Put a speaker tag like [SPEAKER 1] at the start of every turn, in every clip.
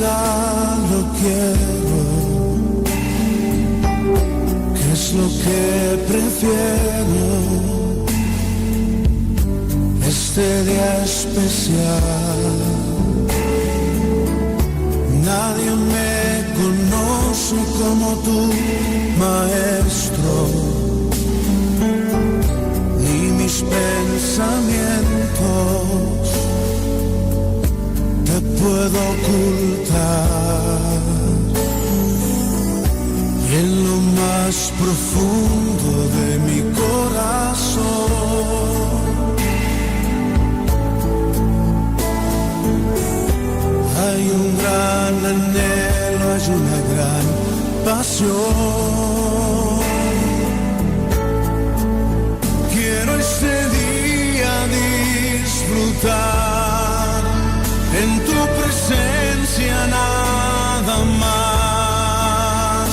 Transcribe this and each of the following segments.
[SPEAKER 1] regalo quiero? ¿Qué es lo que prefiero? Este día especial. Nadie me conoce como tú, maestro, ni mis pensamientos te puedo ocultar. Y en lo más profundo de mi corazón hay un gran anhelo, hay una gran pasión. Quiero este día disfrutar en tu presencia nada más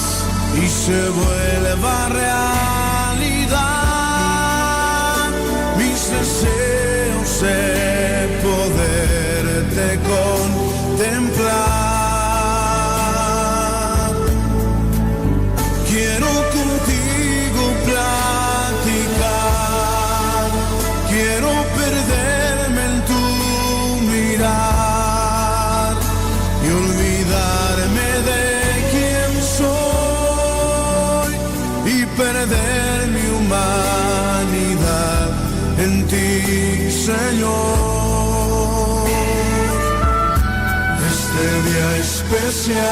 [SPEAKER 1] y se vuelva realidad mis deseos de poderte contemplar. Quiero contigo platicar, quiero perderme en tu mirar y olvidarme de quién soy y perder mi humanidad en ti, Señor. Este día especial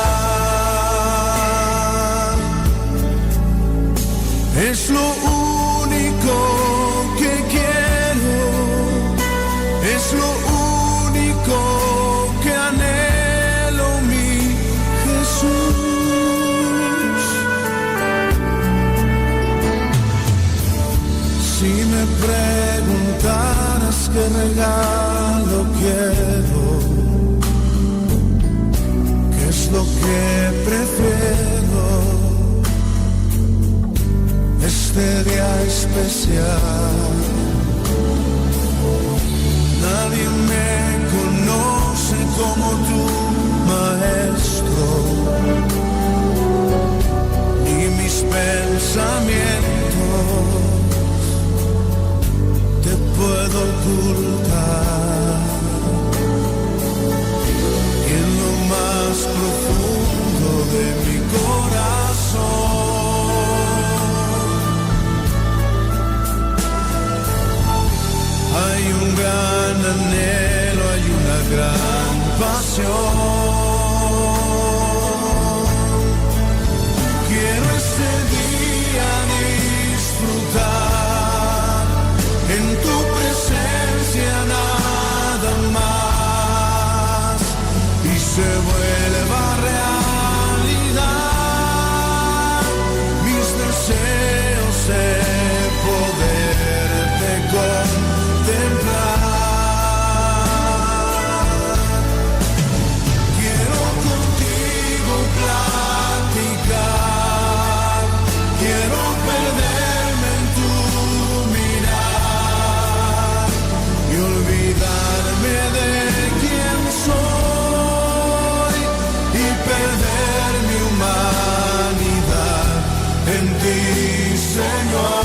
[SPEAKER 1] es lo único que quiero, es lo único que anhelo, mi Jesús. Si me preguntaras qué regalo quiero, lo que prefiero, este día especial. Nadie me conoce como tú, maestro, ni mis pensamientos te puedo ocultar. Más profundo de mi corazón hay un gran anhelo, hay una gran pasión. Quiero este día disfrutar en tu presencia nada más y se vuelva realidad mis deseos de poderte contemplar. Quiero contigo platicar, quiero perderme en tu mirar y olvidarme de quién soy y perder mi humanidad en ti, Señor.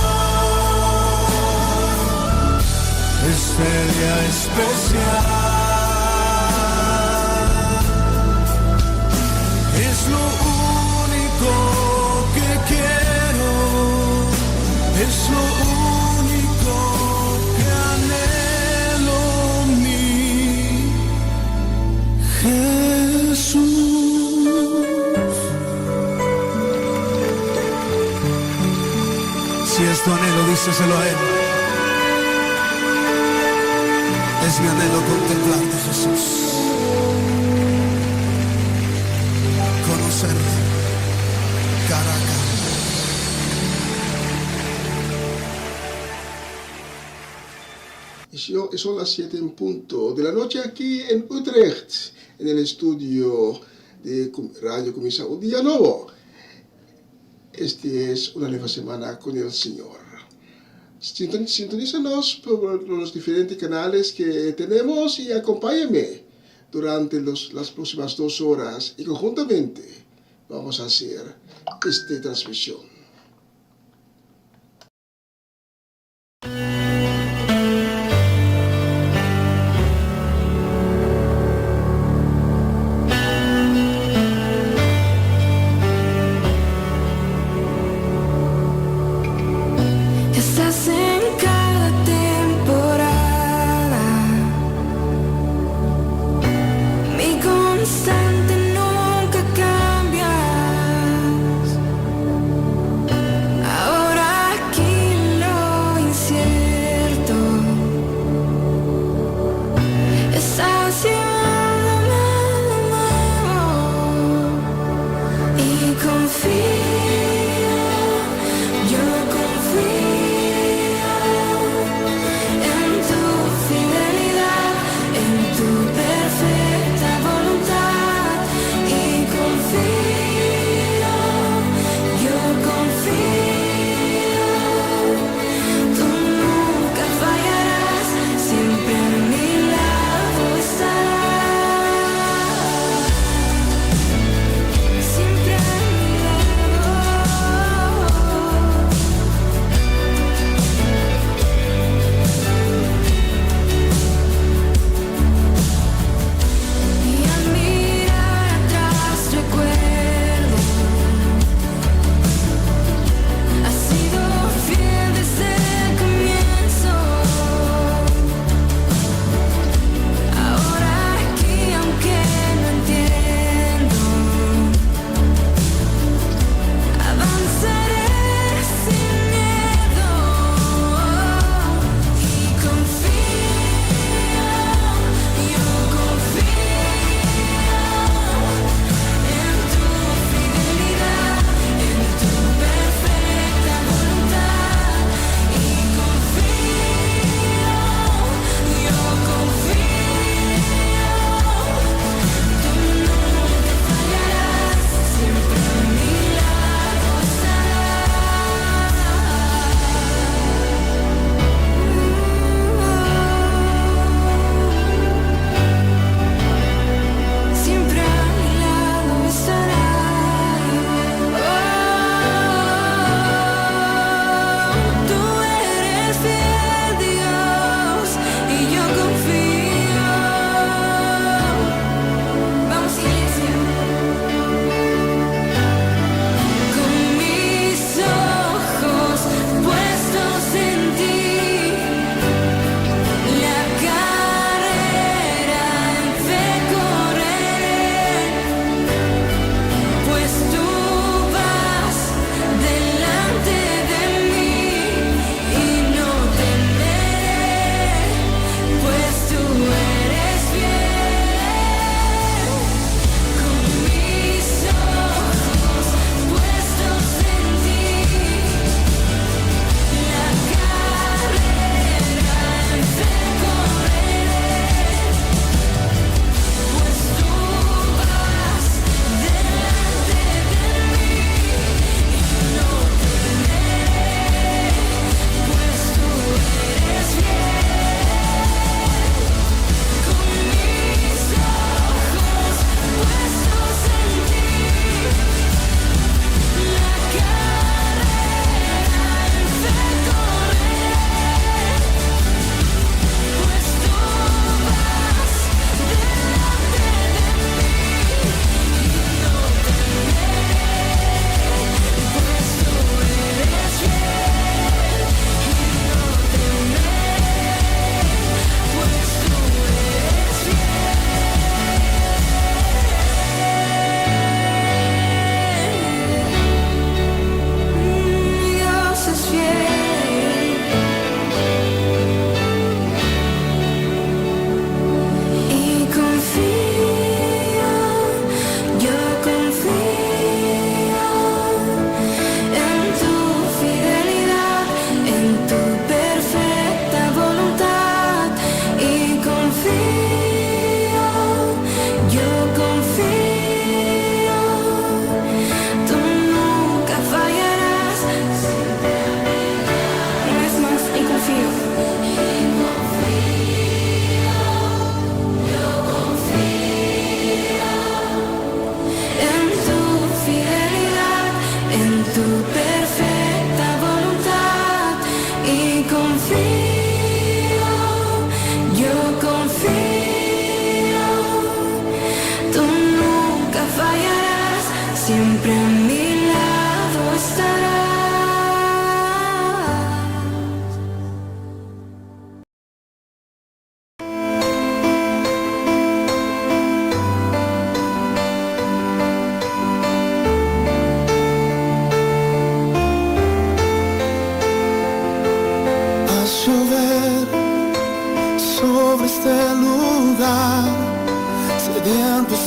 [SPEAKER 1] Este día especial es lo único que quiero, es lo único que anhelo, mi Jesús. Si es tu anhelo, díselo a Él. Es mi anhelo contemplarte, Jesús. Conocerte cara a cara.
[SPEAKER 2] Son las 7 en punto de la noche aquí en Utrecht, en el estudio de Radio Comienza un Día Nuevo. Este es una nueva semana con el Señor. Sintonízanos por los diferentes canales que tenemos y acompáñame durante las próximas 2 horas y conjuntamente vamos a hacer esta transmisión.
[SPEAKER 3] Estás en cada temporada, mi constante, nunca cambias.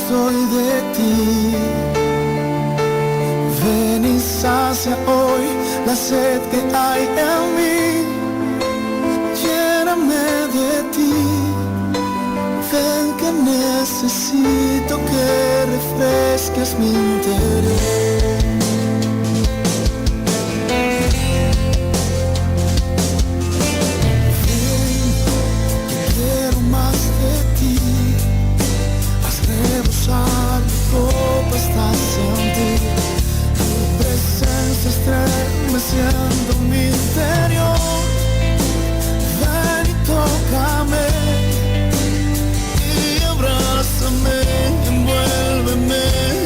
[SPEAKER 1] soy de ti. Ven y sacia hoy la sed que hay en mí. Lléname de ti. Ven que necesito que refresques mi interior. Hasta sentir tu presencia estremeciendo mi interior. Ven y tócame y abrázame, envuélveme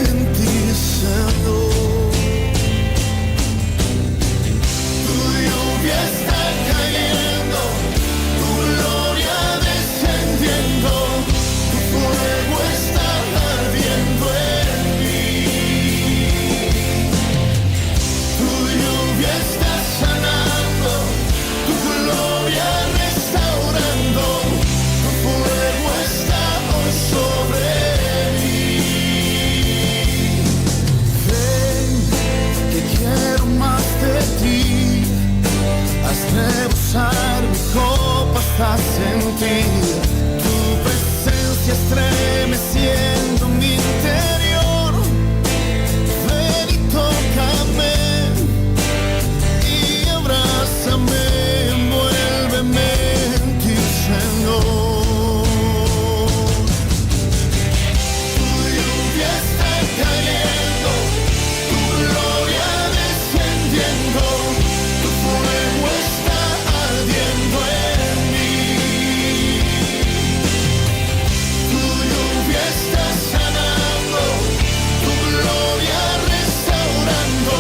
[SPEAKER 1] en ti, Señor. Tu lluvia está cayendo, tu gloria descendiendo, tu fuego está ardiendo en mí. Tu lluvia está sanando, tu gloria restaurando, tu fuego está hoy sobre mí. Ven, que quiero más de ti, haz rebosar mi copa hasta sentir tu presencia estremeciendo mi interior. Ven y tócame y abrázame, envuélveme en ti, Señor. Tu lluvia está cayendo, tu gloria descendiendo, tu fuego está ardiendo en mí. Tu lluvia está sanando, tu gloria restaurando,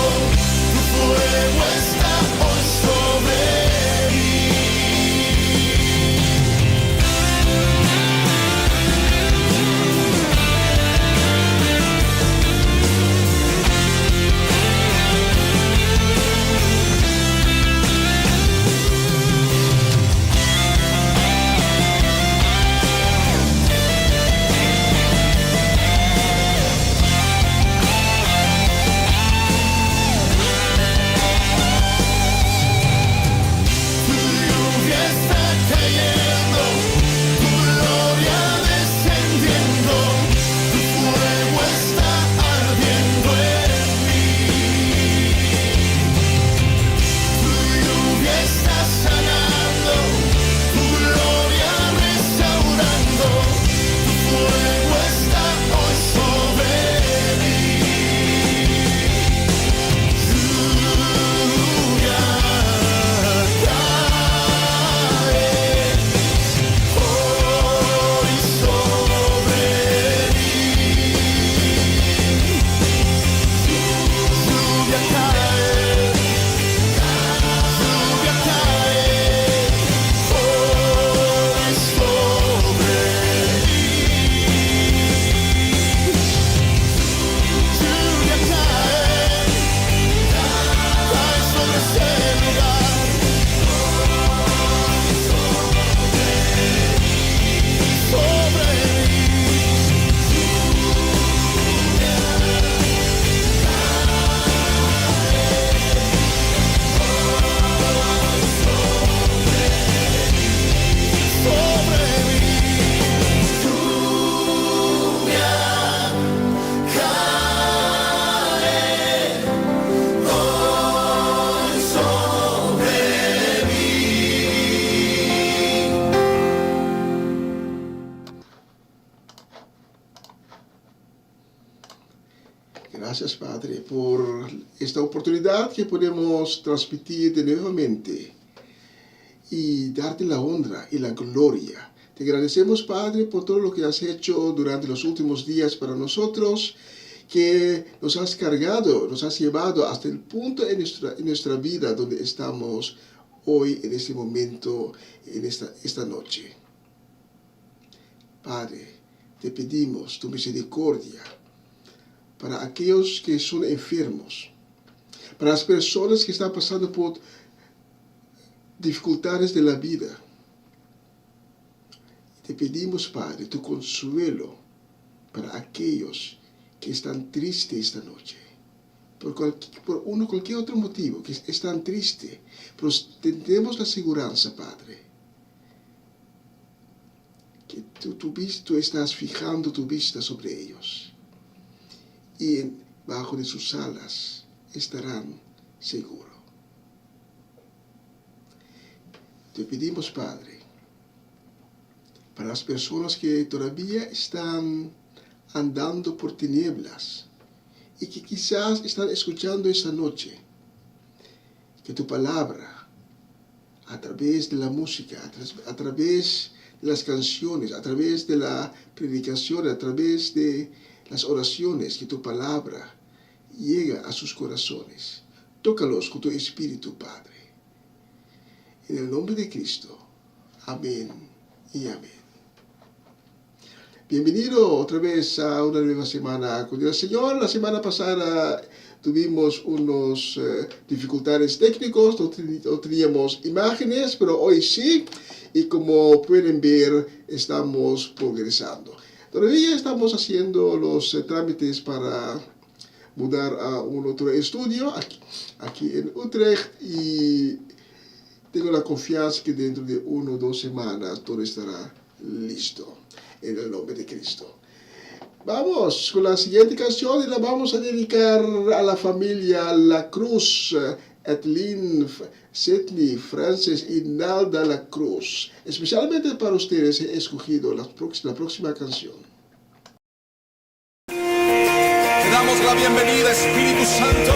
[SPEAKER 1] tu fuego está hoy sobre mí. Tu lluvia está cayendo, tu gloria descendiendo, tu fuego está ardiendo en mí. Tu lluvia está sanando, tu gloria restaurando, tu fuego está hoy sobre mí. Lluvia cae hoy sobre mí. Lluvia cae, lluvia cae hoy sobre mí. Lluvia cae sobre este lugar. Sobre mí. Sobre mí. Lluvia cae hoy sobre mí.
[SPEAKER 2] Gracias, Padre, por esta oportunidad que podemos transmitir de nuevamente y darte la honra y la gloria. Te agradecemos, Padre, por todo lo que has hecho durante los últimos días para nosotros, que nos has cargado, nos has llevado hasta el punto en nuestra vida donde estamos hoy, en este momento, en esta noche. Padre, te pedimos tu misericordia para aquellos que son enfermos, para las personas que están pasando por dificultades de la vida. Te pedimos, Padre, tu consuelo para aquellos que están tristes esta noche. Por cualquier otro motivo, que están tristes. Pero tenemos la seguridad, Padre, que tú estás fijando tu vista sobre ellos. Y bajo de sus alas estarán seguros. Te pedimos, Padre, para las personas que todavía están andando por tinieblas y que quizás están escuchando esta noche, que tu palabra, a través de la música, a través de las canciones, a través de la predicación, a través de las oraciones, que tu palabra llega a sus corazones. Tócalos con tu Espíritu, Padre. En el nombre de Cristo. Amén y amén. Bienvenido otra vez a una nueva semana con el Señor. La semana pasada tuvimos unos dificultades técnicos, no teníamos imágenes, pero hoy sí. Y como pueden ver, estamos progresando. Todavía estamos haciendo los trámites para mudar a un otro estudio aquí en Utrecht, y tengo la confianza que dentro de 1 o 2 semanas todo estará listo, en el nombre de Cristo. Vamos con la siguiente canción, y la vamos a dedicar a la familia La Cruz, Edlin, Sidney, Francis y Nalda La Cruz. Especialmente para ustedes he escogido la próxima canción.
[SPEAKER 1] Te damos la bienvenida, Espíritu Santo.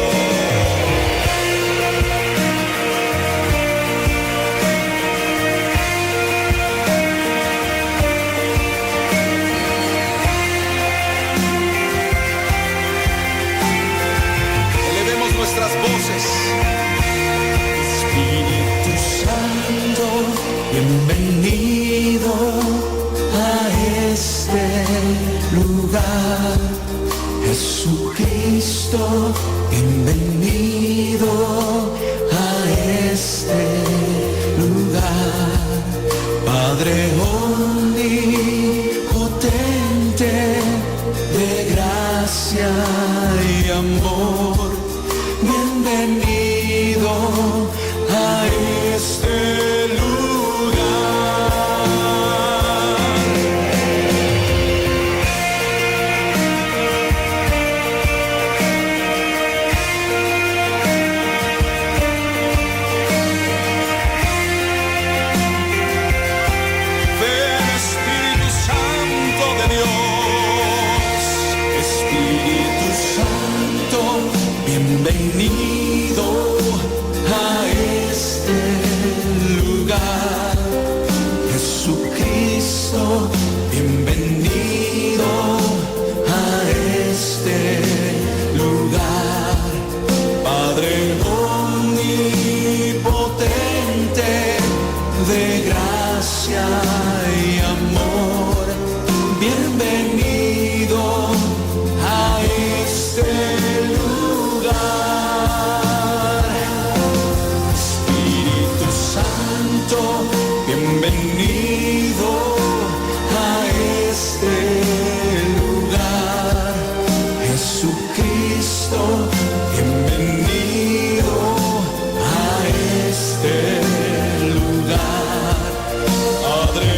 [SPEAKER 1] Elevemos nuestras voces.
[SPEAKER 4] Espíritu Santo, bienvenido a este lugar. Jesucristo, bienvenido a este lugar. Padre omnipotente, de gracia y amor, bienvenido a este lugar.
[SPEAKER 1] Ven, Espíritu Santo de Dios.
[SPEAKER 4] Espíritu Santo, bienvenido a este lugar. Jesucristo, bienvenido a este lugar. Padre omnipotente, de gracia y amor, bienvenido a este lugar. Espíritu Santo, bienvenido a este lugar. Jesucristo, bienvenido a este lugar. Padre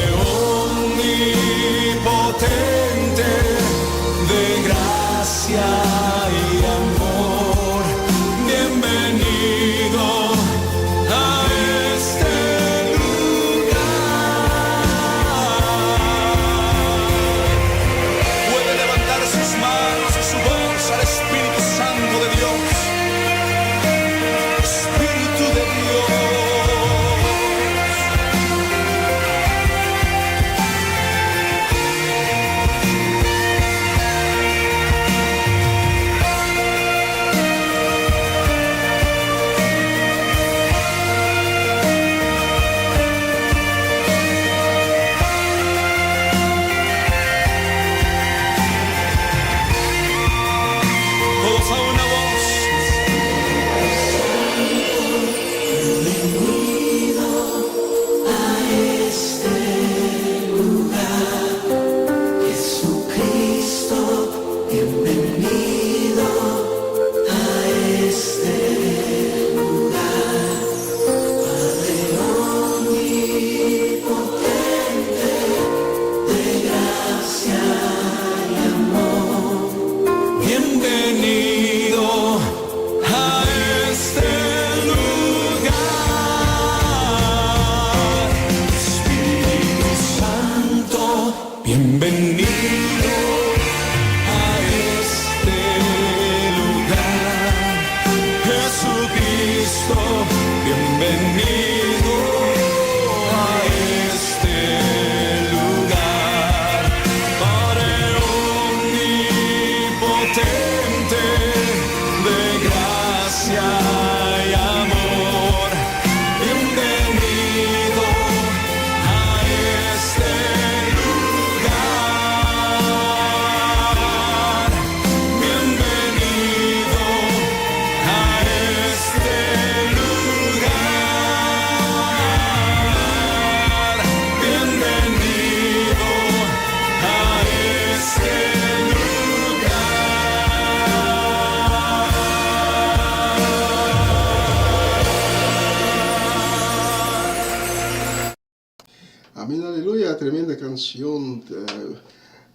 [SPEAKER 2] Amén, aleluya, tremenda canción,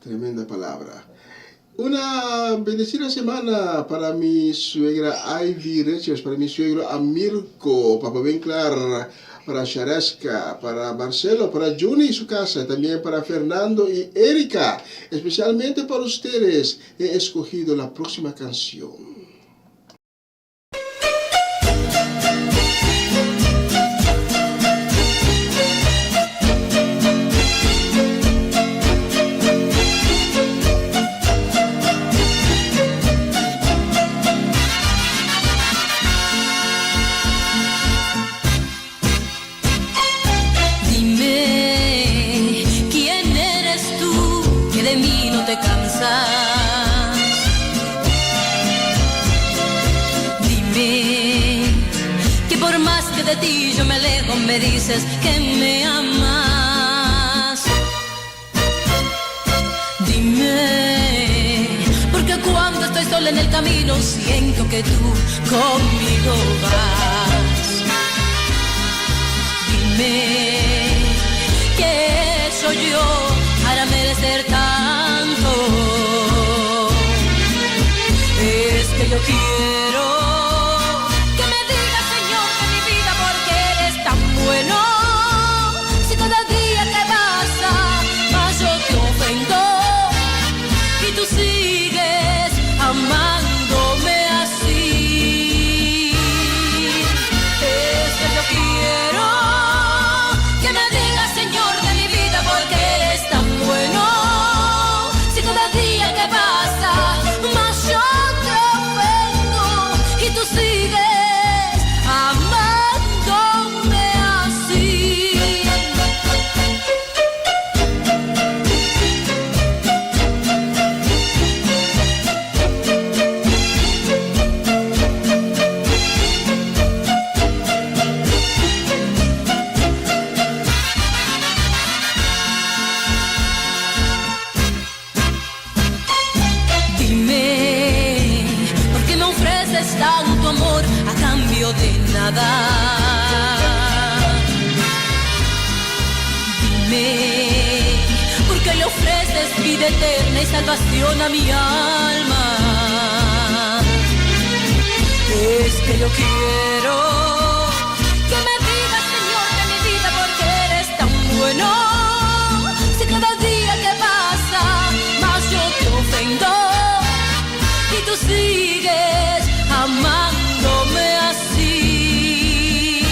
[SPEAKER 2] tremenda palabra. Una bendecida semana para mi suegra Ivy Richards, para mi suegro Amirko, Papa Winkler, para Shareska, para Marcelo, para Juni y su casa, también para Fernando y Erika. Especialmente para ustedes he escogido la próxima canción.
[SPEAKER 5] De ti yo me alejo, me dices que me amas. Dime, porque cuando estoy sola en el camino siento que tú conmigo vas. Dime, ¿qué soy yo para merecer tanto? Es que yo quiero bueno, si cada día te pasa, más yo te ofendo y tú sigues amándome así. Es que yo quiero que me digas, Señor de mi vida, porque eres tan bueno. Si cada día que pasa, más yo te ofendo y tú sigues amándome. Tanto amor a cambio de nada. Dime, ¿por qué le ofreces vida eterna y salvación a mi alma? Es que yo quiero que me digas, Señor de mi vida, porque eres tan bueno. Si cada día que pasa, más yo te ofendo y tú sigues amándome así.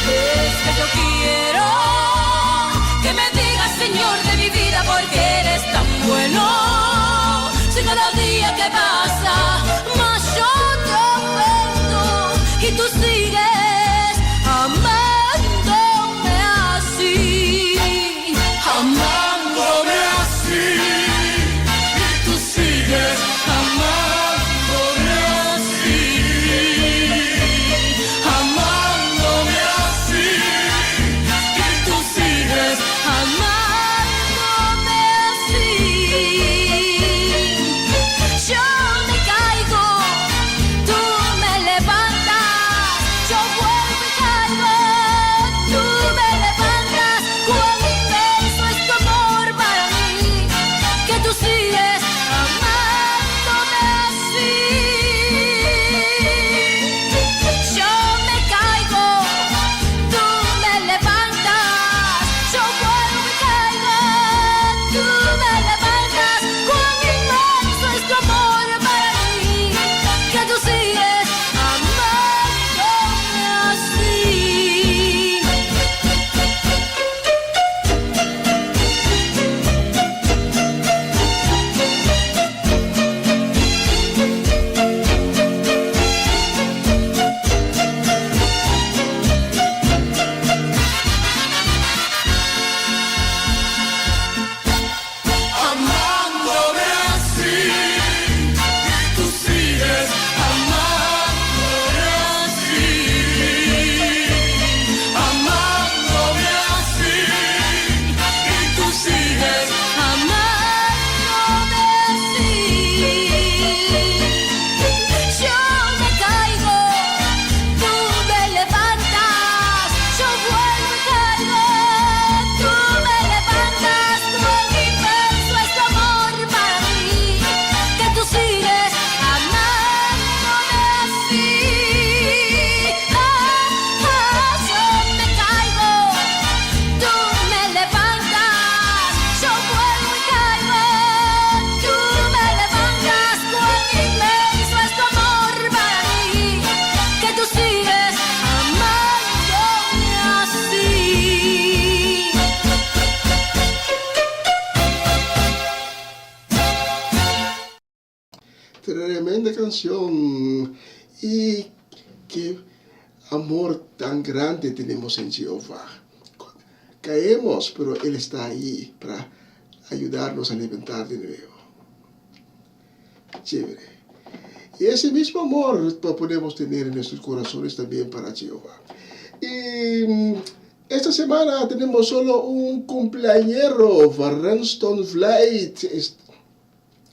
[SPEAKER 5] Es que yo quiero que me digas, Señor de mi vida, porque eres tan bueno. Si cada día que pasa, más yo te ofendo y tú
[SPEAKER 2] linda canción. Y qué amor tan grande tenemos en Jehová. Caemos, pero Él está ahí para ayudarnos a levantar de nuevo. Chévere. Y ese mismo amor podemos tener en nuestros corazones también para Jehová. Y esta semana tenemos solo un cumpleañero, Farranston Flight.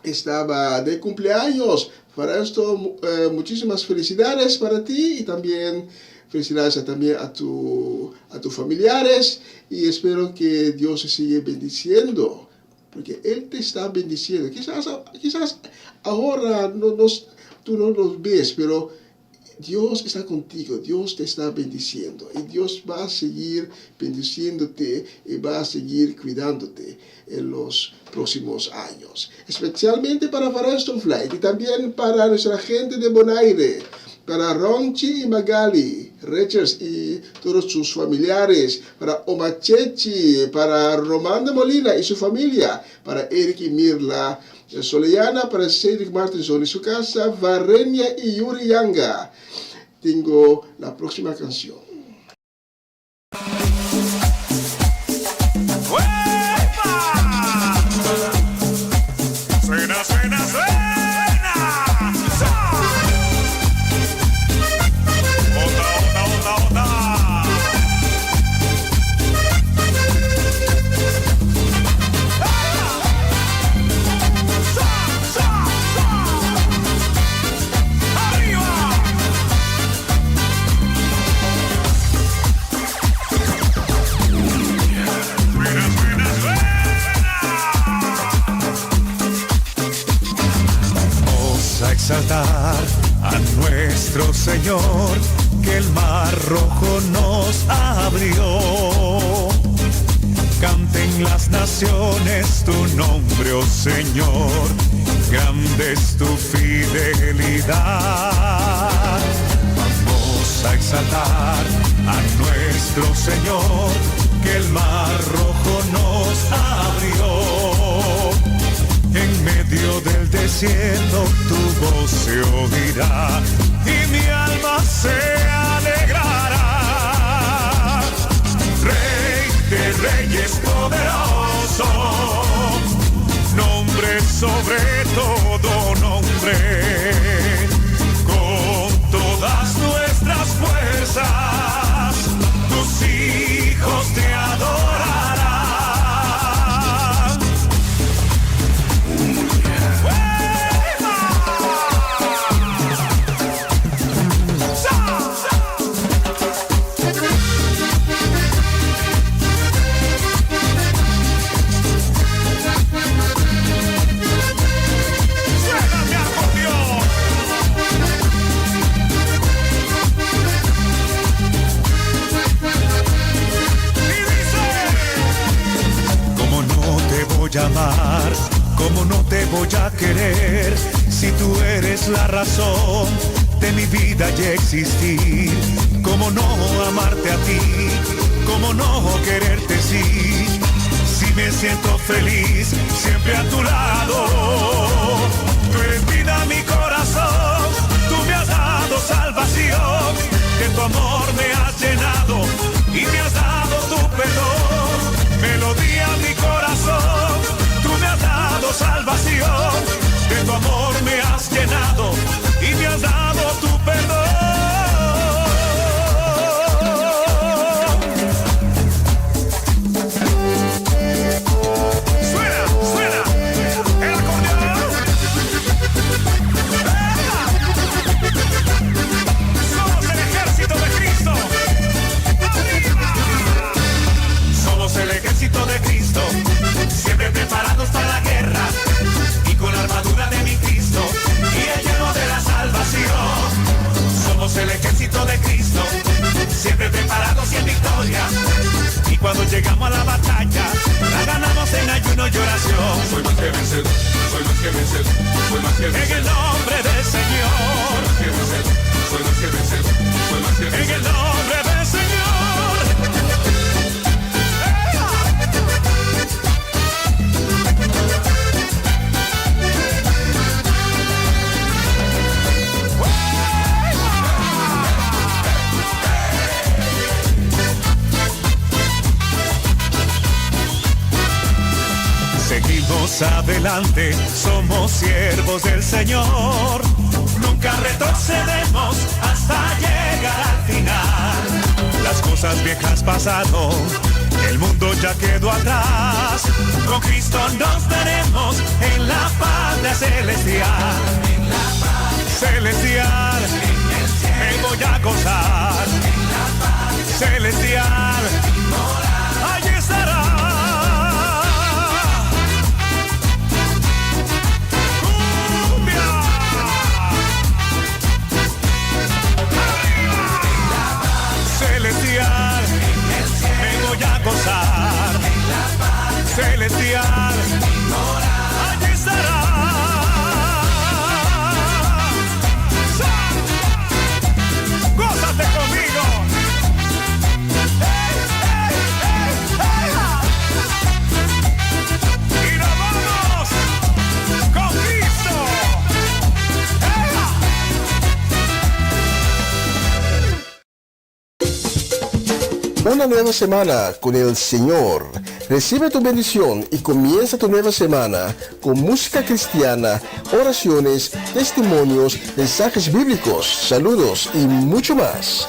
[SPEAKER 2] Estaba de cumpleaños. Farranston, muchísimas felicidades para ti y también felicidades también a tus familiares. Y espero que Dios se siga bendiciendo, porque Él te está bendiciendo. Quizás ahora tú no los ves, pero Dios está contigo, Dios te está bendiciendo y Dios va a seguir bendiciéndote y va a seguir cuidándote en los próximos años. Especialmente para Farranston Flight y también para nuestra gente de Bonaire, para Ronchi y Magali Richards y todos sus familiares, para Omachechi, para Román de Molina y su familia, para Eric y Mirla Soleyana, para Cedric Martinson y su casa, Varenia y Yuri Yanga. Tengo la próxima canción.
[SPEAKER 6] Suena, suena, suena. Onda, onda, onda, onda.
[SPEAKER 4] Exaltar a nuestro Señor, que el mar rojo nos abrió. Canten las naciones tu nombre, oh Señor, grande es tu fidelidad. Vamos a exaltar a nuestro Señor, que el mar rojo nos abrió. En medio del desierto tu voz se oirá y mi alma se alegrará. Rey de reyes poderoso, nombre sobre todo nombre. Con todas nuestras fuerzas, tus hijos te adorarán. Amar, ¿cómo no te voy a querer? Si tú eres la razón de mi vida y existir. ¿Cómo no amarte a ti? ¿Cómo no quererte sí? Si me siento feliz siempre a tu lado. Tú eres vida, mi corazón, tú me has dado salvación. De tu amor me has llenado y me has dado tu perdón. Melodía, mi corazón, tú me has dado salvación. De tu amor me has llenado y me has dado tu perdón. Suena, suena el acordeón. Somos el ejército de Cristo. ¡Arriba! Somos el ejército de Cristo, siempre preparados para la guerra y con la armadura de mi Cristo y el lleno de la salvación. Somos el ejército de Cristo, siempre preparados y en victoria. Y cuando llegamos a la batalla, la ganamos en ayuno y oración.
[SPEAKER 6] Soy más que vencedor, soy más que vencedor, soy más que vencedor.
[SPEAKER 4] En el nombre del Señor,
[SPEAKER 6] Soy más que vencedor, soy más que vencedor, soy más que vencedor.
[SPEAKER 4] en el nombre del Señor. seguimos adelante, somos siervos del Señor. Nunca retrocedemos hasta llegar al final. Las cosas viejas pasaron, el mundo ya quedó atrás. Con Cristo nos veremos en la patria celestial. En la patria celestial, me voy a gozar. En la patria celestial, allí estará. ¡Cumbia! Celestial, me voy a gozar. Celestial, allí estará. ¡Gózate conmigo! ¡Hey, hey, hey, hey! ¡Y nos vamos con Cristo! ¡Hey!
[SPEAKER 2] Una nueva semana con el Señor. Recibe tu bendición y comienza tu nueva semana con música cristiana, oraciones, testimonios, mensajes bíblicos, saludos y mucho más.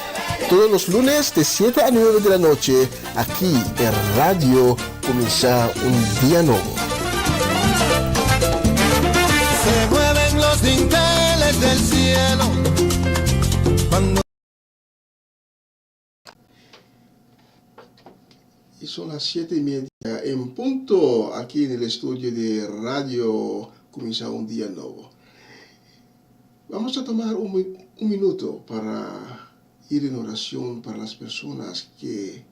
[SPEAKER 2] Todos los lunes de 7 a 9 de la noche, aquí en Radio Comienza un Día Nuevo.
[SPEAKER 1] Se mueven los dinteles del cielo cuando...
[SPEAKER 2] Y son las 7:30 en punto aquí en el estudio de Radio Comienza un Día Nuevo. Vamos a tomar un minuto para ir en oración para las personas que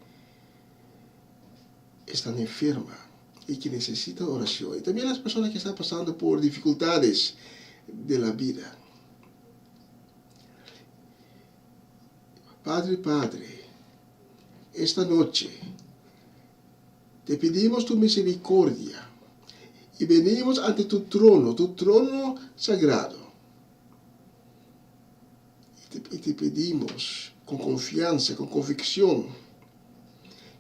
[SPEAKER 2] están enfermas y que necesitan oración. Y también las personas que están pasando por dificultades de la vida. Padre, esta noche te pedimos tu misericordia y venimos ante tu trono sagrado. Y te pedimos con confianza, con convicción,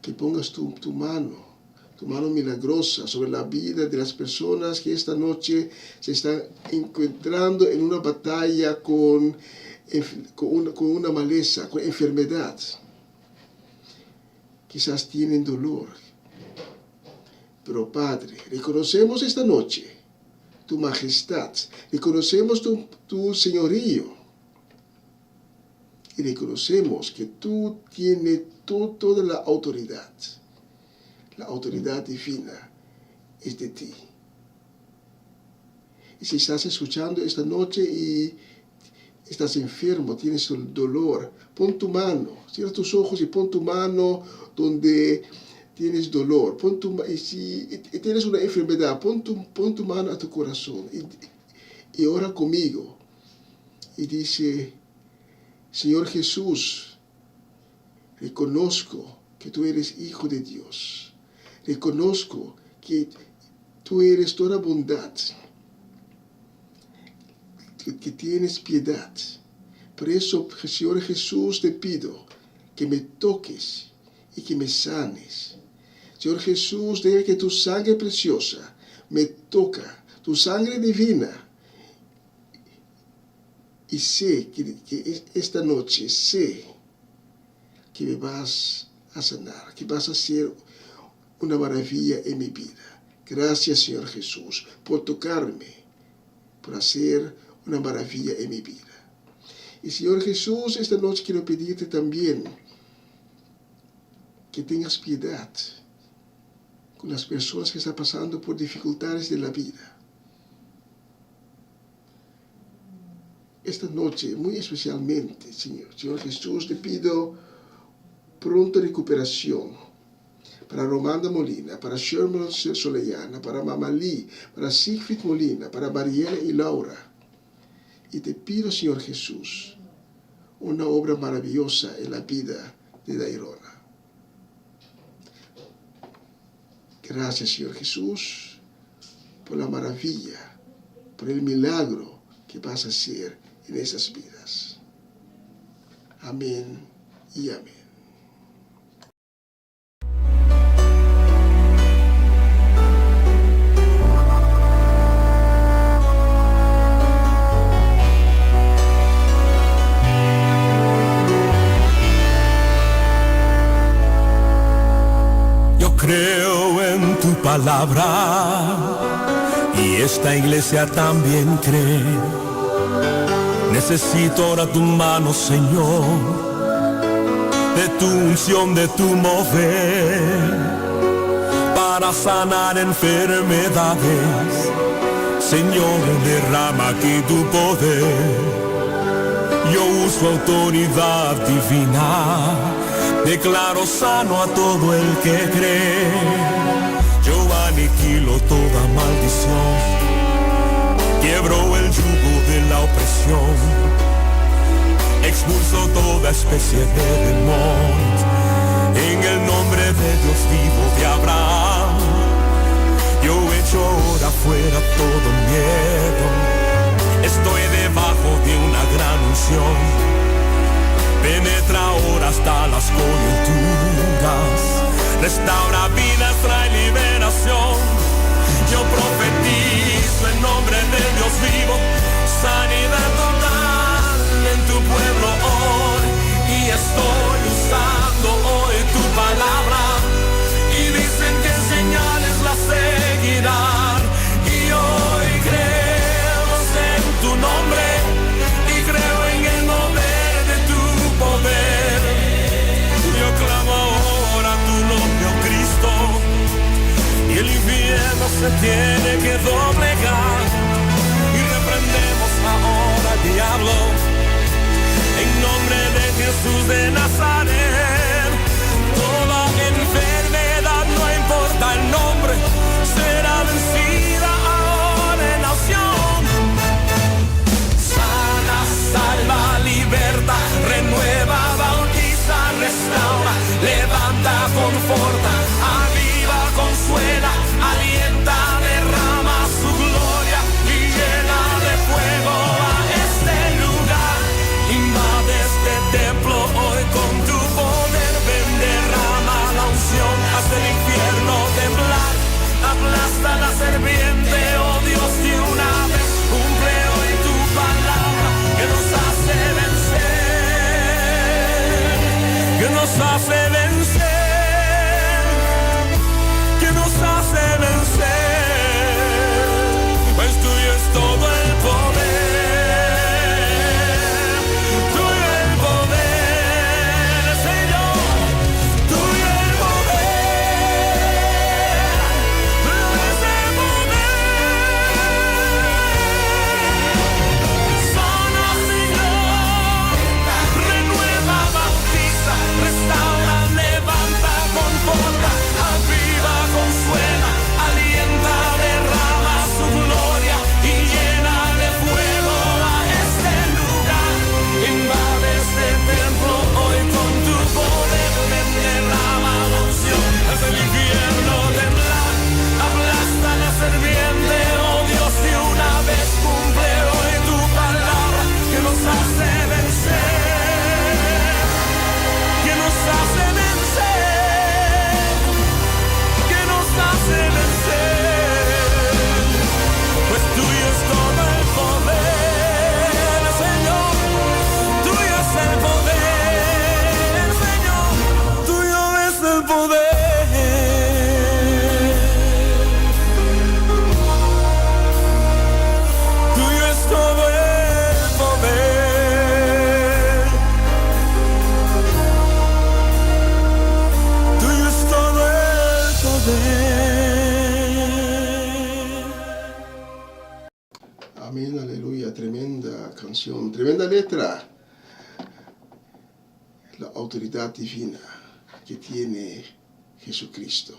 [SPEAKER 2] que pongas tu mano milagrosa sobre la vida de las personas que esta noche se están encontrando en una batalla con una maleza, con enfermedad. Quizás tienen dolor. Pero Padre, reconocemos esta noche tu majestad, reconocemos tu señorío y reconocemos que tú tienes toda la autoridad divina es de ti. Y si estás escuchando esta noche y estás enfermo, tienes el dolor, pon tu mano, cierra tus ojos y pon tu mano donde tienes dolor, y si tienes una enfermedad, pon tu mano a tu corazón y ora conmigo. Y dice, Señor Jesús, reconozco que tú eres Hijo de Dios. Reconozco que tú eres toda bondad, que tienes piedad. Por eso, Señor Jesús, te pido que me toques y que me sanes. Señor Jesús, deja que tu sangre preciosa me toca, tu sangre divina. Y sé que esta noche, sé que me vas a sanar, que vas a hacer una maravilla en mi vida. Gracias, Señor Jesús, por tocarme, por hacer una maravilla en mi vida. Y Señor Jesús, esta noche quiero pedirte también que tengas piedad con las personas que están pasando por dificultades de la vida. Esta noche, muy especialmente, Señor Jesús, te pido pronta recuperación para Romanda Molina, para Sherman Soleyana, para Mamalí, para Siegfried Molina, para Mariela y Laura. Y te pido, Señor Jesús, una obra maravillosa en la vida de Dairona. Gracias, Señor Jesús, por la maravilla, por el milagro que vas a hacer en esas vidas. Amén y amén.
[SPEAKER 4] creo en tu palabra y esta iglesia también cree. Necesito ahora tu mano, Señor, de tu unción, de tu mover, para sanar enfermedades. Señor, derrama aquí tu poder. Yo uso autoridad divina, declaro sano a todo el que cree. Yo aniquilo toda maldición, quiebro el yugo de la opresión, expulso toda especie de demonios. En el nombre de Dios vivo de Abraham, yo echo ahora fuera todo miedo. Estoy debajo de una gran unción, penetra ahora hasta las coyunturas, restaura vidas, trae liberación. Yo profetizo en nombre de Dios vivo, sanidad total en tu pueblo hoy. Y estoy usando hoy tu palabra, y dicen que señales la seguirán. Y hoy creo en tu nombre, y creo en el mover de tu poder. Yo clamo ahora tu nombre, oh Cristo, y el infierno se tiene que doblegar. Y reprendemos ahora al diablo, en nombre de Jesús de Nazaret. Toda enfermedad, no importa el nombre, será vencida ahora en la unción. Sana, salva, liberta, renueva, bautiza, restaura, levanta, conforta, aviva, consuela, alienta, derrama su gloria y llena de fuego a este lugar. Invade este templo hoy con tu poder, ven, derrama la unción, haz el infierno temblar, aplasta la serpiente, oh Dios, de una vez cumple hoy tu palabra que nos hace vencer, que nos hace vencer, que nos hace vencer, pues tuyo es todo el poder, tuyo el poder, Señor, tuyo el poder, tuyo es el poder. Sana, Señor, renueva, bautiza, restaura, levanta, conforta, aviva, consuela, alienta, derrama su gloria y llena de fuego a este lugar. Invade este templo hoy con tu poder, ven, derrama la unción, haz el infierno temblar, aplasta la serpiente, oh Dios, de una vez cumple hoy tu palabra que nos hace vencer, que nos hace vencer, que nos hace vencer, pues tuyo es todo el poder, Señor, tuyo es el poder, Señor, tuyo es el poder, tuyo es todo el poder, tuyo es todo el poder.
[SPEAKER 2] Amén, aleluya, tremenda canción, tremenda letra. La autoridad divina que tiene Jesucristo.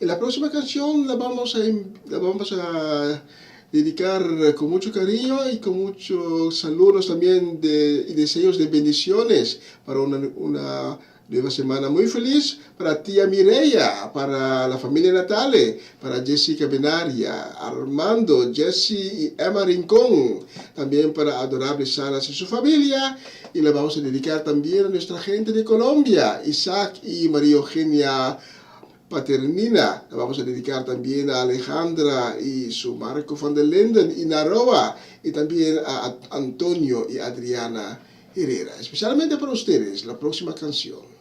[SPEAKER 2] En la próxima canción la vamos a dedicar con mucho cariño y con muchos saludos también y deseos de bendiciones para una nueva semana muy feliz para tía Mireya, para la familia Natale, para Jessica Benaria, Armando, Jesse y Emma Rincón, también para Adorable Salas y su familia, y la vamos a dedicar también a nuestra gente de Colombia, Isaac y María Eugenia Paternina. La vamos a dedicar también a Alejandra y su Marco van der Linden y Naroa, y también a Antonio y Adriana Herrera. Especialmente para ustedes, la próxima canción.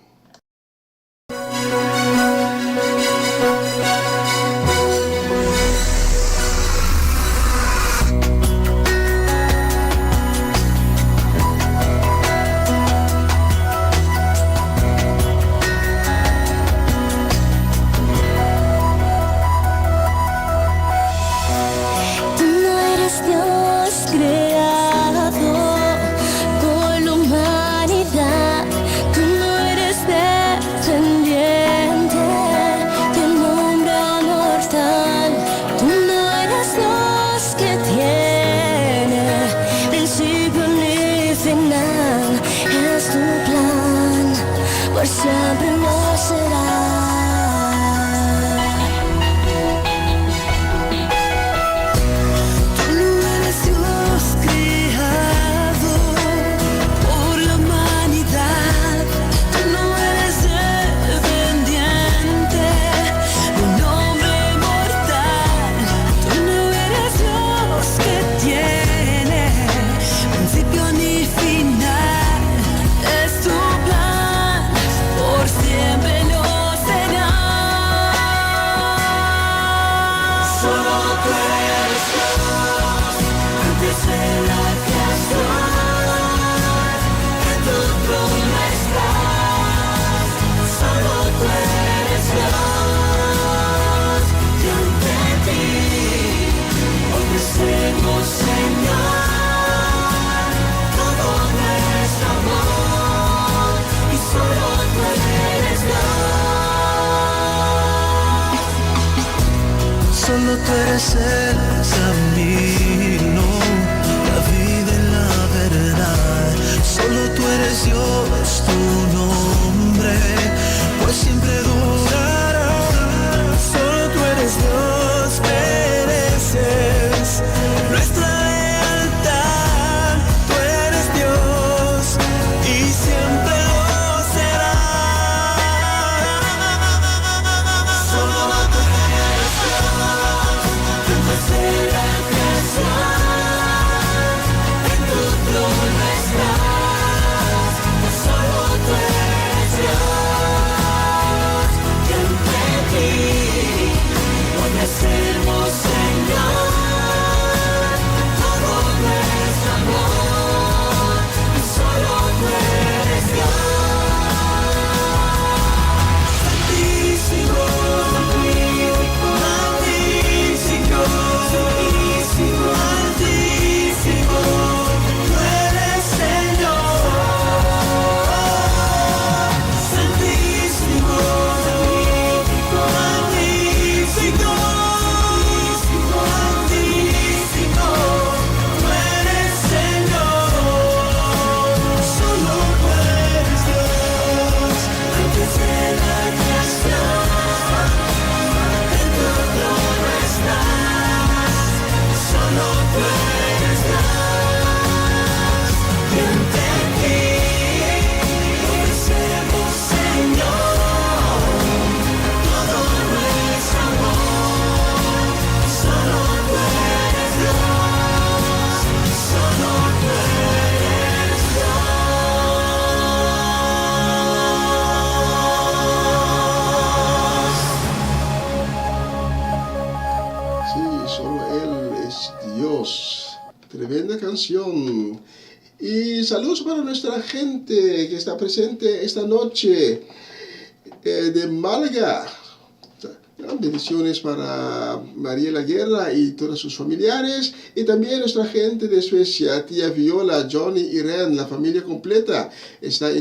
[SPEAKER 3] tú eres Dios, antes de la creación, en tu trono estás, solo tú eres Dios, y ante ti ofrecemos, Señor, todo nuestro amor, y solo tú eres Dios.
[SPEAKER 1] Solo tú eres el camino, la vida y la verdad. Solo tú eres Dios, tu nombre, pues siempre durará. Solo tú eres Dios, mereces nuestra lealtad. Tú eres Dios y siempre lo serás.
[SPEAKER 3] Solo tú eres Dios, antes de la creación, en tu trono estás, solo tú eres Dios, y ante ti ofrecemos, Señor, todo nuestro amor, y solo tú eres Dios. Santísimo, magnífico, santísimo, altísimo, tú eres Señor. Santísimo, magnífico, altísimo, tú eres Señor. Solo tú eres Dios, antes de la creación, en tu trono estás, solo tú eres Dios, y ante ti ofrecemos, Señor, todo nuestro amor, solo tú eres Dios, solo tú eres Dios.
[SPEAKER 2] Sí, solo Él es Dios. Tremenda canción. Y saludos para nuestra gente que está presente esta noche de Málaga. Bendiciones para Mariela Guerra y todos sus familiares. Y también nuestra gente de Suecia, tía Viola, Johnny y Ren, la familia completa, está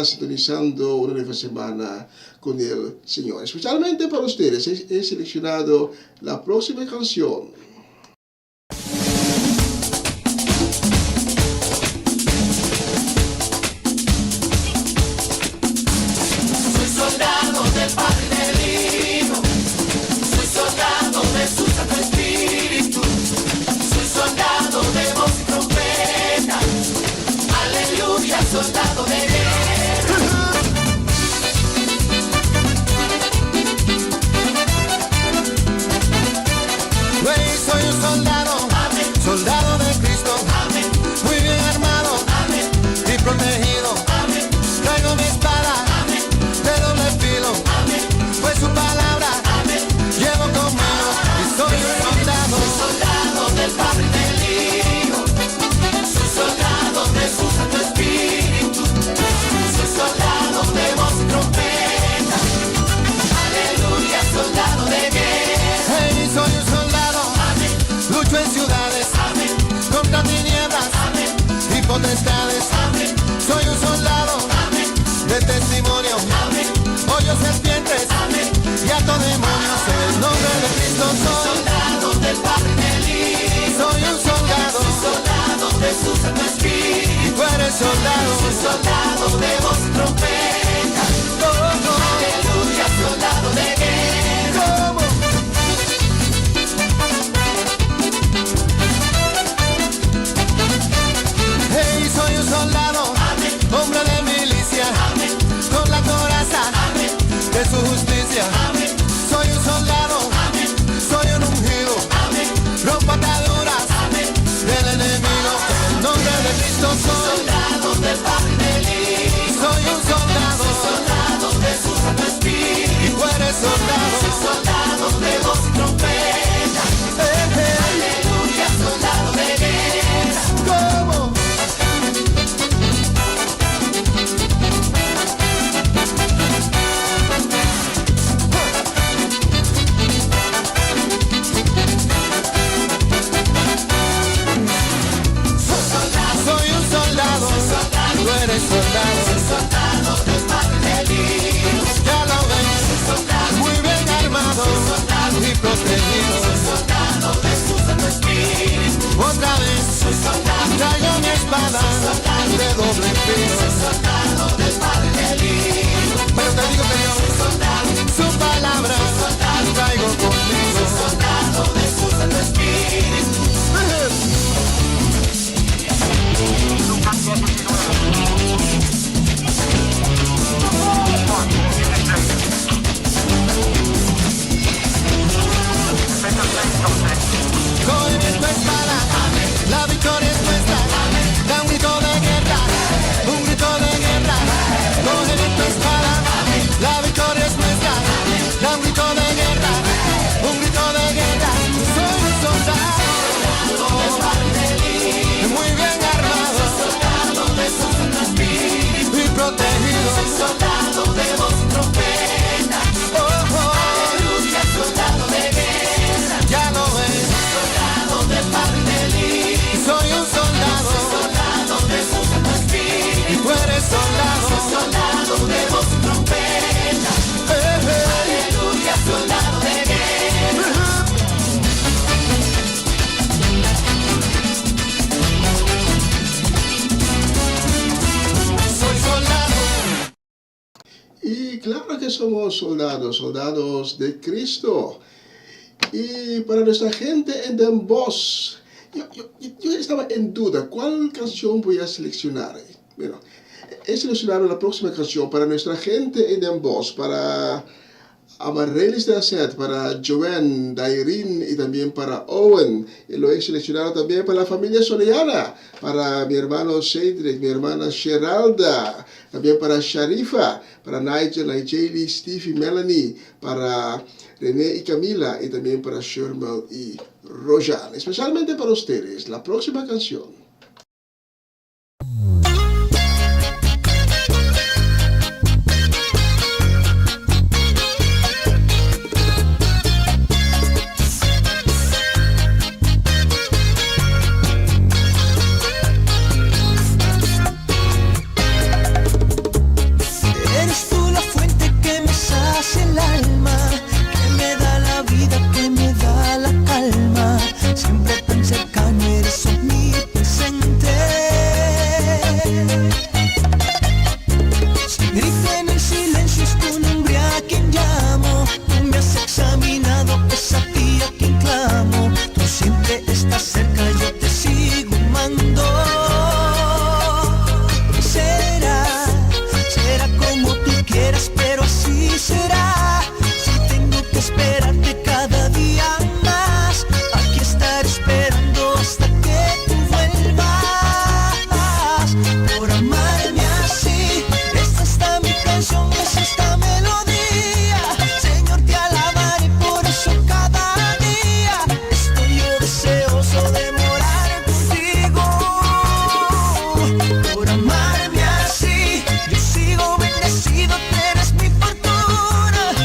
[SPEAKER 2] sintonizando una nueva semana con el Señor. Especialmente para ustedes, he seleccionado la próxima canción.
[SPEAKER 3] Soy soldado del Padre y del Hijo, soy soldado de su Santo Espíritu, soy soldado de voz y trompeta, aleluya, soldado de guerra.
[SPEAKER 1] Güey, soy un soldado,
[SPEAKER 3] Amén,
[SPEAKER 1] soldado de Cristo,
[SPEAKER 3] amén,
[SPEAKER 1] muy bien armado
[SPEAKER 3] amén,
[SPEAKER 1] y protegido.
[SPEAKER 3] amén,
[SPEAKER 1] Traigo mi espada
[SPEAKER 3] amén,
[SPEAKER 1] de doble filo,
[SPEAKER 3] amén,
[SPEAKER 1] pues su palabra
[SPEAKER 3] amén.
[SPEAKER 1] llevo conmigo y soy un soldado.
[SPEAKER 3] Soy soldado del Padre y del Hijo, soy soldado de su Santo Espíritu, soy soldado de voz y trompeta, aleluya, soldado de guerra.
[SPEAKER 1] Hey, soy un soldado,
[SPEAKER 3] Amén,
[SPEAKER 1] lucho en ciudades
[SPEAKER 3] amén,
[SPEAKER 1] contra tinieblas
[SPEAKER 3] amén,
[SPEAKER 1] y potestades.
[SPEAKER 3] amén,
[SPEAKER 1] Soy un soldado
[SPEAKER 3] amén,
[SPEAKER 1] de testimonio,
[SPEAKER 3] amén,
[SPEAKER 1] hoyo serpientes
[SPEAKER 3] amén.
[SPEAKER 1] y ato demonios. En el nombre de Cristo soy.
[SPEAKER 3] Soldado del Padre y del Hijo,
[SPEAKER 1] Soy un soldado
[SPEAKER 3] soy soldado de su Santo Espíritu,
[SPEAKER 1] y tú eres soldado.
[SPEAKER 3] soy soldado de voz y trompeta, aleluya, soldado de guerra.
[SPEAKER 1] ¿Cómo? Hey, soy un soldado,
[SPEAKER 3] Amén,
[SPEAKER 1] hombre de milicia,
[SPEAKER 3] amén,
[SPEAKER 1] con la coraza
[SPEAKER 3] amén,
[SPEAKER 1] de su justicia.
[SPEAKER 3] amén,
[SPEAKER 1] Soy un soldado,
[SPEAKER 3] amén,
[SPEAKER 1] soy un ungido,
[SPEAKER 3] amén,
[SPEAKER 1] rompo ataduras
[SPEAKER 3] amén.
[SPEAKER 1] del enemigo. En el nombre de Cristo soy.
[SPEAKER 3] Soldado del Padre y del Hijo,
[SPEAKER 1] Soy un soldado
[SPEAKER 2] que somos soldados de Cristo. Y para nuestra gente en Den Bosch, yo estaba en duda, ¿cuál canción voy a seleccionar? Bueno, he seleccionado la próxima canción para nuestra gente en Den Bosch, para Amaryllis de Asset, para Joanne, Dairin y también para Owen. Y lo he seleccionado también para la familia Soriana, para mi hermano Cedric, mi hermana Sheralda, también para Sharifa, para Nigel, Nigeli, Steve y Melanie, para René y Camila y también para Shermel y Rojan. Especialmente para ustedes, la próxima canción.
[SPEAKER 7] Siempre tan cercano, eres omnipresente.
[SPEAKER 3] Por amarme así, yo sigo bendecido, tú eres mi fortuna.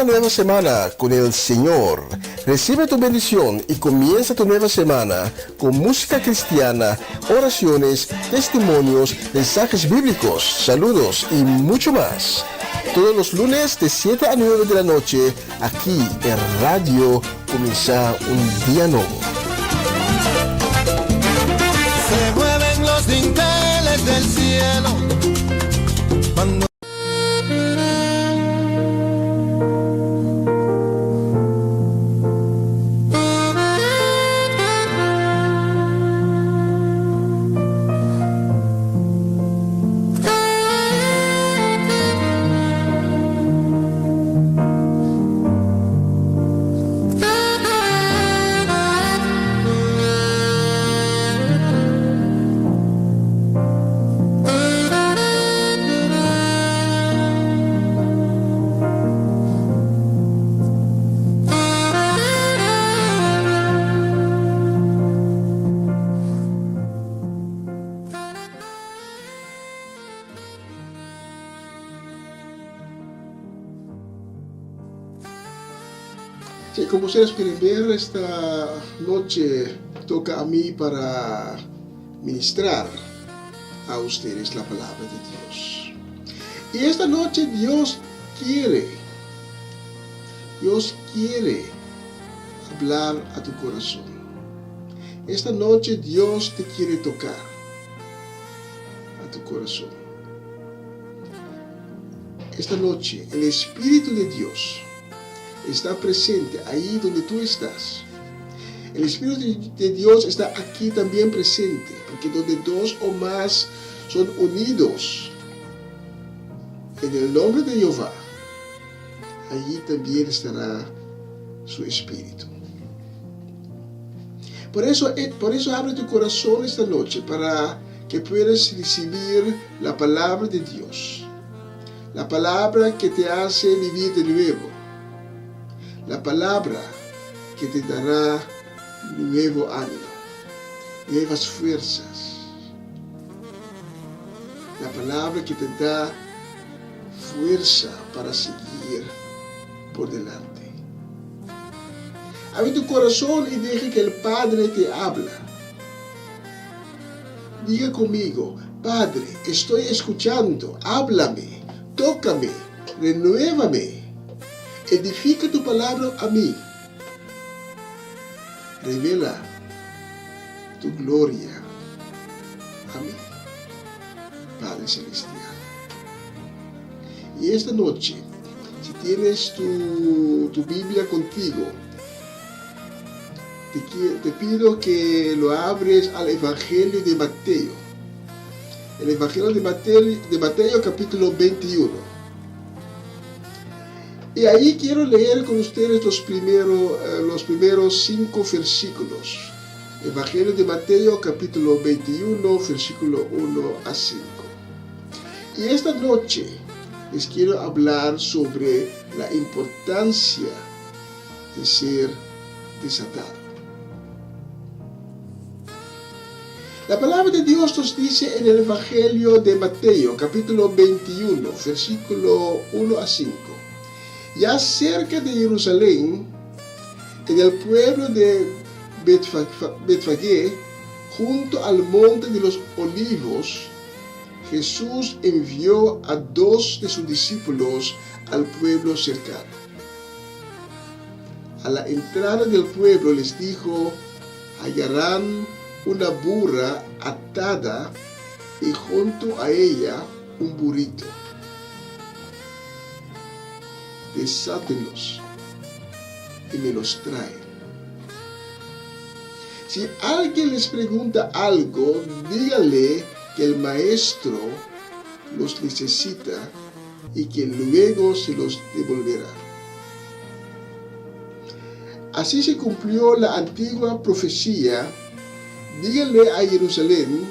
[SPEAKER 2] una nueva semana con el Señor. Recibe tu bendición y comienza tu nueva semana con música cristiana, oraciones, testimonios, mensajes bíblicos, saludos y mucho más. Todos los lunes de 7 a 9 de la noche, aquí en Radio Comienza un Día Nuevo.
[SPEAKER 1] Se mueven los dinteles del cielo cuando
[SPEAKER 2] Sí, como ustedes pueden ver, esta noche toca a mí para ministrar a ustedes la palabra de Dios. Y esta noche Dios quiere hablar a tu corazón. Esta noche Dios te quiere tocar a tu corazón. Esta noche el Espíritu de Dios está presente ahí donde tú estás. El Espíritu de Dios está aquí también presente, porque donde dos o más son unidos en el nombre de Jehová, allí también estará su Espíritu. Por eso abre tu corazón esta noche para que puedas recibir la palabra de Dios, la palabra que te hace vivir de nuevo, la palabra que te dará nuevo ánimo, nuevas fuerzas, la palabra que te da fuerza para seguir por delante. Abre tu corazón y deja que el Padre te habla. Diga conmigo: Padre, estoy escuchando, háblame, tócame, renuévame. Edifica tu palabra a mí. Revela tu gloria a mí, Padre Celestial. Y esta noche, si tienes tu Biblia contigo, te pido que lo abres al Evangelio de Mateo. El Evangelio de Mateo capítulo 21. Y ahí quiero leer con ustedes los primeros 5 versículos. Evangelio de Mateo capítulo 21, versículo 1 a 5. Y esta noche les quiero hablar sobre la importancia de ser desatado. La palabra de Dios nos dice en el Evangelio de Mateo capítulo 21, versículo 1 a 5. Ya cerca de Jerusalén, en el pueblo de Betfagé, junto al monte de los olivos, Jesús envió a 2 de sus discípulos al pueblo cercano. A la entrada del pueblo les dijo: hallarán una burra atada y junto a ella un burrito. Desátenlos y me los traen. Si alguien les pregunta algo, díganle que el maestro los necesita y que luego se los devolverá. Así se cumplió la antigua profecía: díganle a Jerusalén,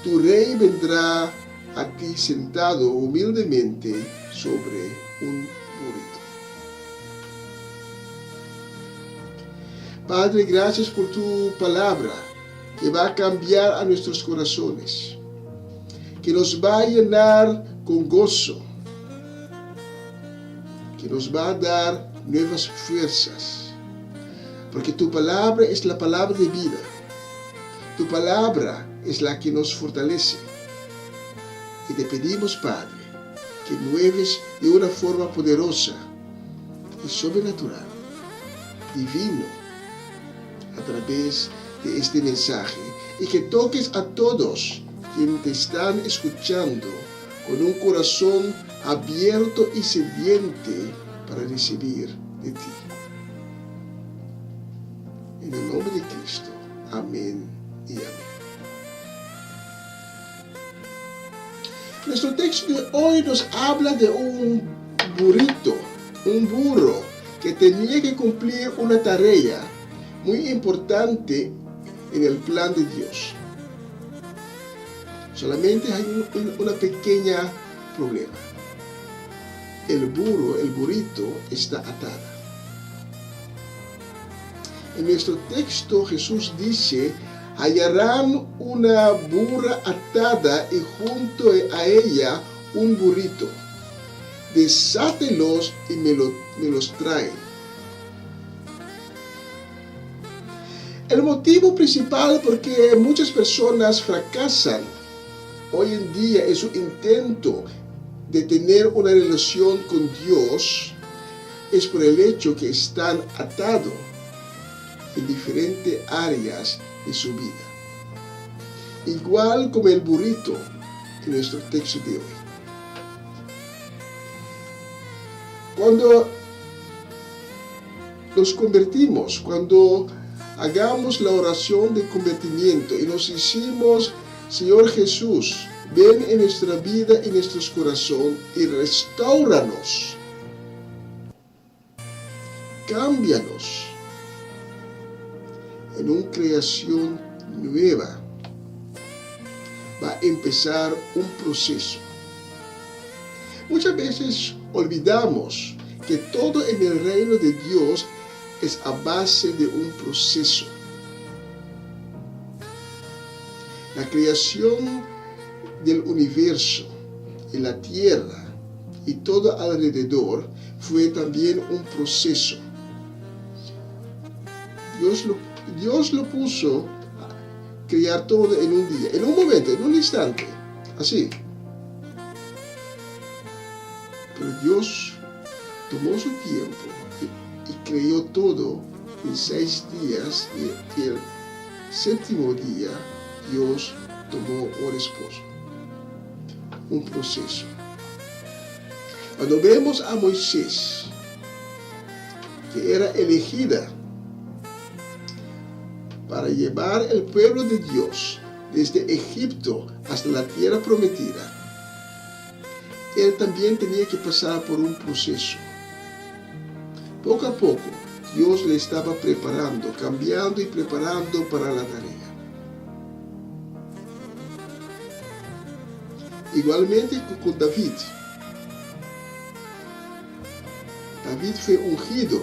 [SPEAKER 2] tu rey vendrá a ti sentado humildemente sobre un burrito. Padre, gracias por tu palabra que va a cambiar a nuestros corazones, que nos va a llenar con gozo, que nos va a dar nuevas fuerzas. Porque tu palabra es la palabra de vida. Tu palabra es la que nos fortalece. Y te pedimos, Padre, que mueves de una forma poderosa y sobrenatural, divino, a través de este mensaje, y que toques a todos quienes te están escuchando con un corazón abierto y sediente para recibir de ti. En el nombre de Cristo. Amén y amén. Nuestro texto de hoy nos habla de un burro que tenía que cumplir una tarea muy importante en el plan de Dios. Solamente hay una pequeña problema. El burrito está atada. En nuestro texto Jesús dice: hallarán una burra atada y junto a ella un burrito. Desátelos y me los traen. El motivo principal por que muchas personas fracasan hoy en día en su intento de tener una relación con Dios es por el hecho que están atados en diferentes áreas de su vida. Igual como el burrito en nuestro texto de hoy. Cuando nos convertimos, cuando hagamos la oración de convertimiento y nos decimos: Señor Jesús, ven en nuestra vida y en nuestros corazones y restauranos, cámbianos en una creación nueva, va a empezar un proceso. Muchas veces olvidamos que todo en el reino de Dios es a base de un proceso. La creación del universo y la tierra y todo alrededor fue también un proceso. Dios lo puso a crear todo en un día, en un momento, en un instante, así. Pero Dios tomó su tiempo y creó todo en 6 días, y el 7º día Dios tomó un reposo, un proceso. Cuando vemos a Moisés, que era elegida para llevar el pueblo de Dios desde Egipto hasta la tierra prometida, él también tenía que pasar por un proceso. Poco a poco, Dios le estaba preparando, cambiando y preparando para la tarea. Igualmente con David. David fue ungido,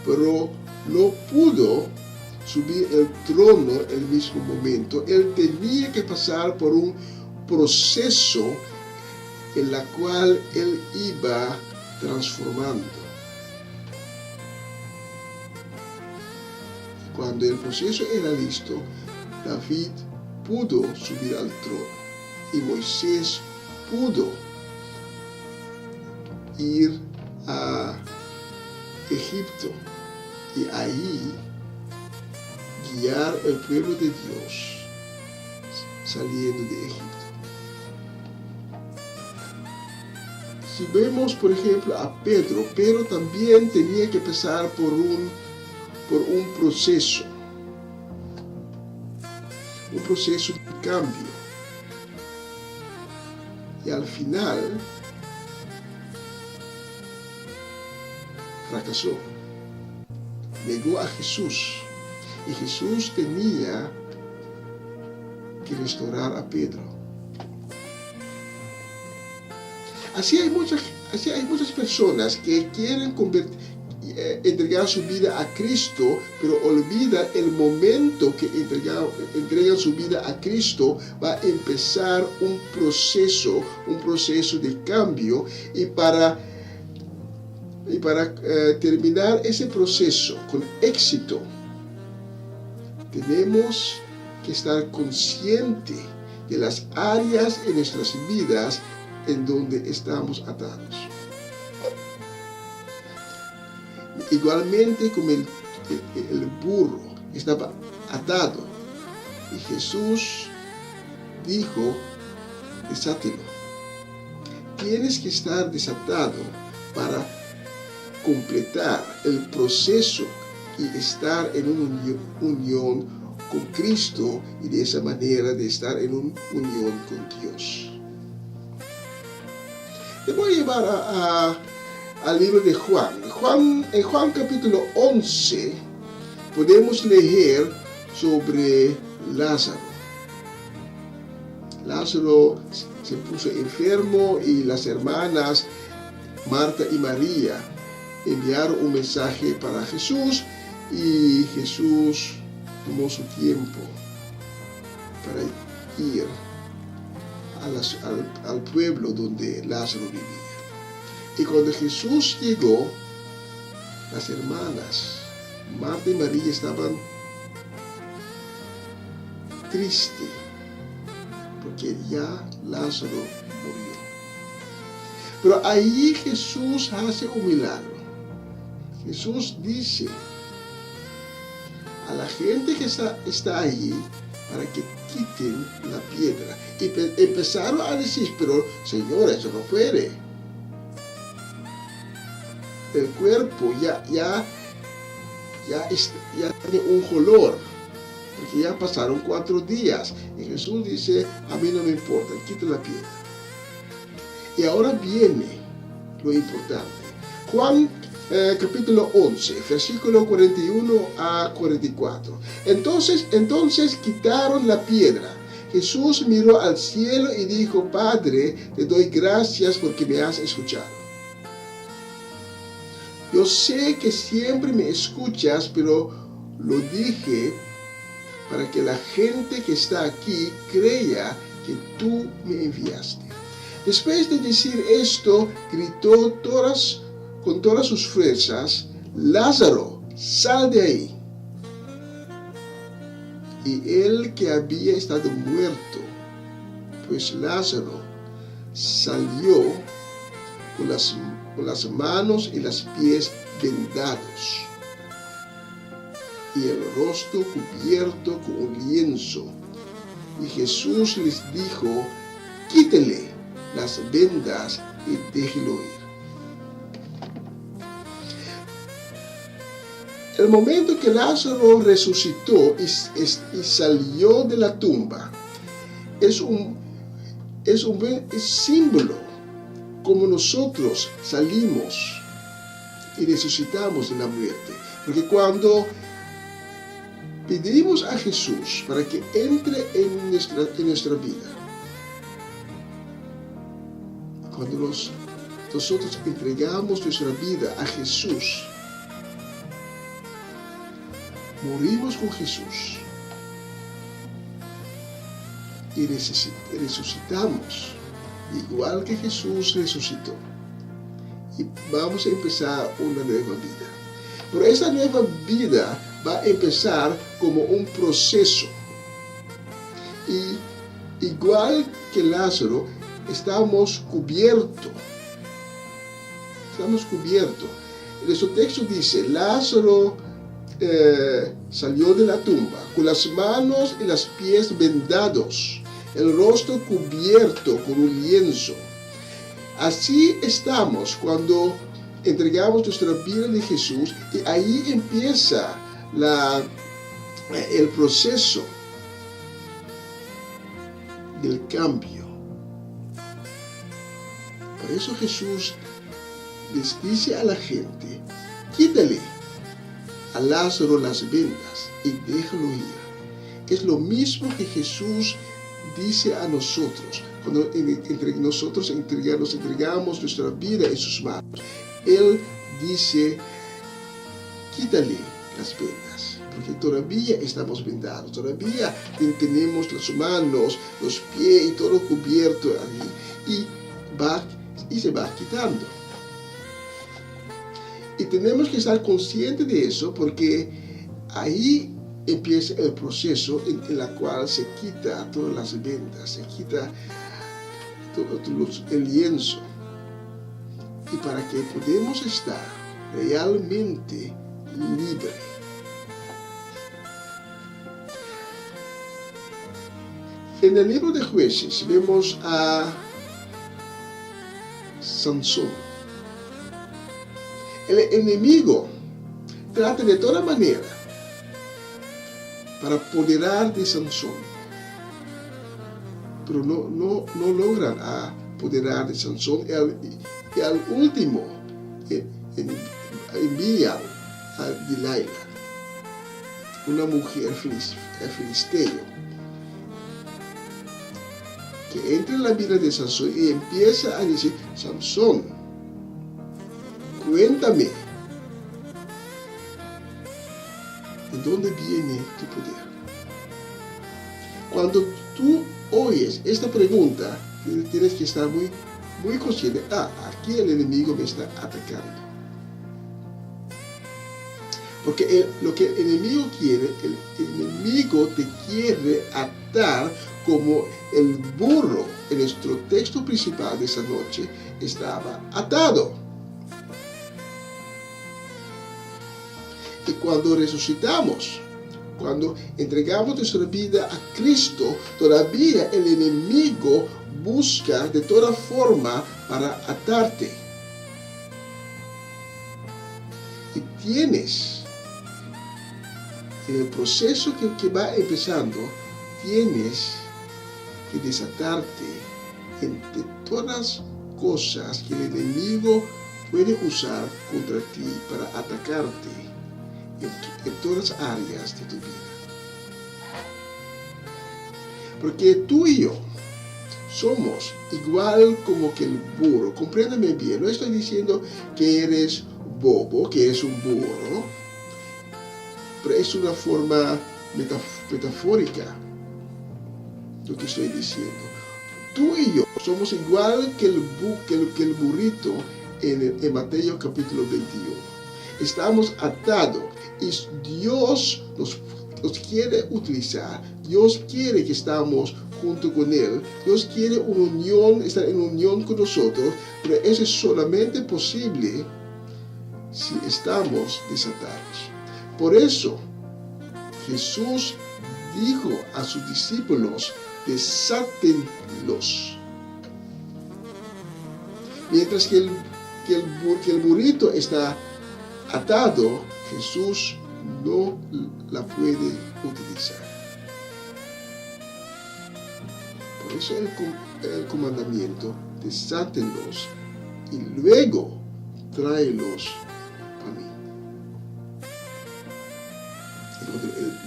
[SPEAKER 2] pero no pudo subir el trono en el mismo momento. Él tenía que pasar por un proceso en la cual él iba transformando. Cuando el proceso era listo, David pudo subir al trono y Moisés pudo ir a Egipto y ahí guiar el pueblo de Dios saliendo de Egipto. Si vemos, por ejemplo, a Pedro también tenía que pasar por un proceso de cambio. Y al final fracasó. Negó a Jesús. Y Jesús tenía que restaurar a Pedro. Así hay muchas personas que quieren entregar su vida a Cristo, pero olvidan el momento que entregan su vida a Cristo. Va a empezar un proceso de cambio, y para Y para terminar ese proceso con éxito, tenemos que estar conscientes de las áreas en nuestras vidas en donde estamos atados. Igualmente como el burro estaba atado y Jesús dijo, desátelo. Tienes que estar desatado para completar el proceso y estar en una unión con Cristo y de esa manera de estar en una unión con Dios. Te voy a llevar al libro de Juan. En Juan capítulo 11 podemos leer sobre Lázaro. Lázaro se puso enfermo y las hermanas Marta y María enviaron un mensaje para Jesús y Jesús tomó su tiempo para ir al pueblo donde Lázaro vivía. Y cuando Jesús llegó, las hermanas Marta y María estaban tristes porque ya Lázaro murió. Pero ahí Jesús hace un milagro. Jesús dice a la gente que está allí para que quiten la piedra. Y empezaron a decir, pero Señor, eso no puede. El cuerpo ya tiene un color, porque ya pasaron 4 días. Y Jesús dice, a mí no me importa, quita la piedra. Y ahora viene lo importante. Juan capítulo 11, versículo 41 a 44. Entonces quitaron la piedra. Jesús miró al cielo y dijo, Padre, te doy gracias porque me has escuchado. Yo sé que siempre me escuchas, pero lo dije para que la gente que está aquí crea que tú me enviaste. Después de decir esto, gritó con todas sus fuerzas, Lázaro, sal de ahí. Y él que había estado muerto, pues Lázaro salió con las manos y los pies vendados y el rostro cubierto con un lienzo. Y Jesús les dijo, quítele las vendas y déjelo ir. El momento que Lázaro resucitó y salió de la tumba es un símbolo como nosotros salimos y resucitamos de la muerte. Porque cuando pedimos a Jesús para que entre en nuestra vida, cuando nosotros entregamos nuestra vida a Jesús, morimos con Jesús y resucitamos igual que Jesús resucitó. Y vamos a empezar una nueva vida. Pero esa nueva vida va a empezar como un proceso. Y igual que Lázaro, estamos cubiertos. Nuestro texto dice, Lázaro salió de la tumba con las manos y los pies vendados, el rostro cubierto con un lienzo. Así estamos cuando entregamos nuestra vida a Jesús, y ahí empieza el proceso del cambio. Por eso Jesús les dice a la gente, quítale a Lázaro las vendas y déjalo ir. Es lo mismo que Jesús dice a nosotros cuando nosotros nos entregamos nuestra vida en sus manos. Él dice, quítale las vendas, porque todavía estamos vendados, todavía tenemos las manos, los pies y todo cubierto allí, y se va quitando. Y tenemos que estar conscientes de eso porque ahí empieza el proceso en el cual se quita todas las vendas, se quita todo el lienzo. Y para que podamos estar realmente libres. En el libro de Jueces vemos a Sansón. El enemigo trata de toda manera para apoderar de Sansón, pero no logran apoderar de Sansón y al último envían a Delilah, una mujer filisteo, que entra en la vida de Sansón y empieza a decir: Sansón, cuéntame, ¿de dónde viene tu poder? Cuando tú oyes esta pregunta, tienes que estar muy consciente. Aquí el enemigo me está atacando. Porque lo que el enemigo quiere, el enemigo te quiere atar como el burro en nuestro texto principal de esta noche estaba atado. Y cuando resucitamos, cuando entregamos nuestra vida a Cristo, todavía el enemigo busca de toda forma para atarte. Y tienes, en el proceso que va empezando, tienes que desatarte de todas las cosas que el enemigo puede usar contra ti para atacarte en todas las áreas de tu vida. Porque tú y yo somos igual como que el burro. Compréndeme bien, no estoy diciendo que eres bobo, que eres un burro, pero es una forma metafórica lo que estoy diciendo. Tú y yo somos igual que el burrito en Mateo capítulo 21. Estamos atados y Dios nos quiere utilizar. Dios quiere que estamos junto con Él. Dios quiere una unión, estar en unión con nosotros, pero eso es solamente posible si estamos desatados. Por eso Jesús dijo a sus discípulos: desátenlos. Mientras que el burrito está atado, Jesús no la puede utilizar. Por eso el comandamiento: desátenlos y luego tráelos a mí.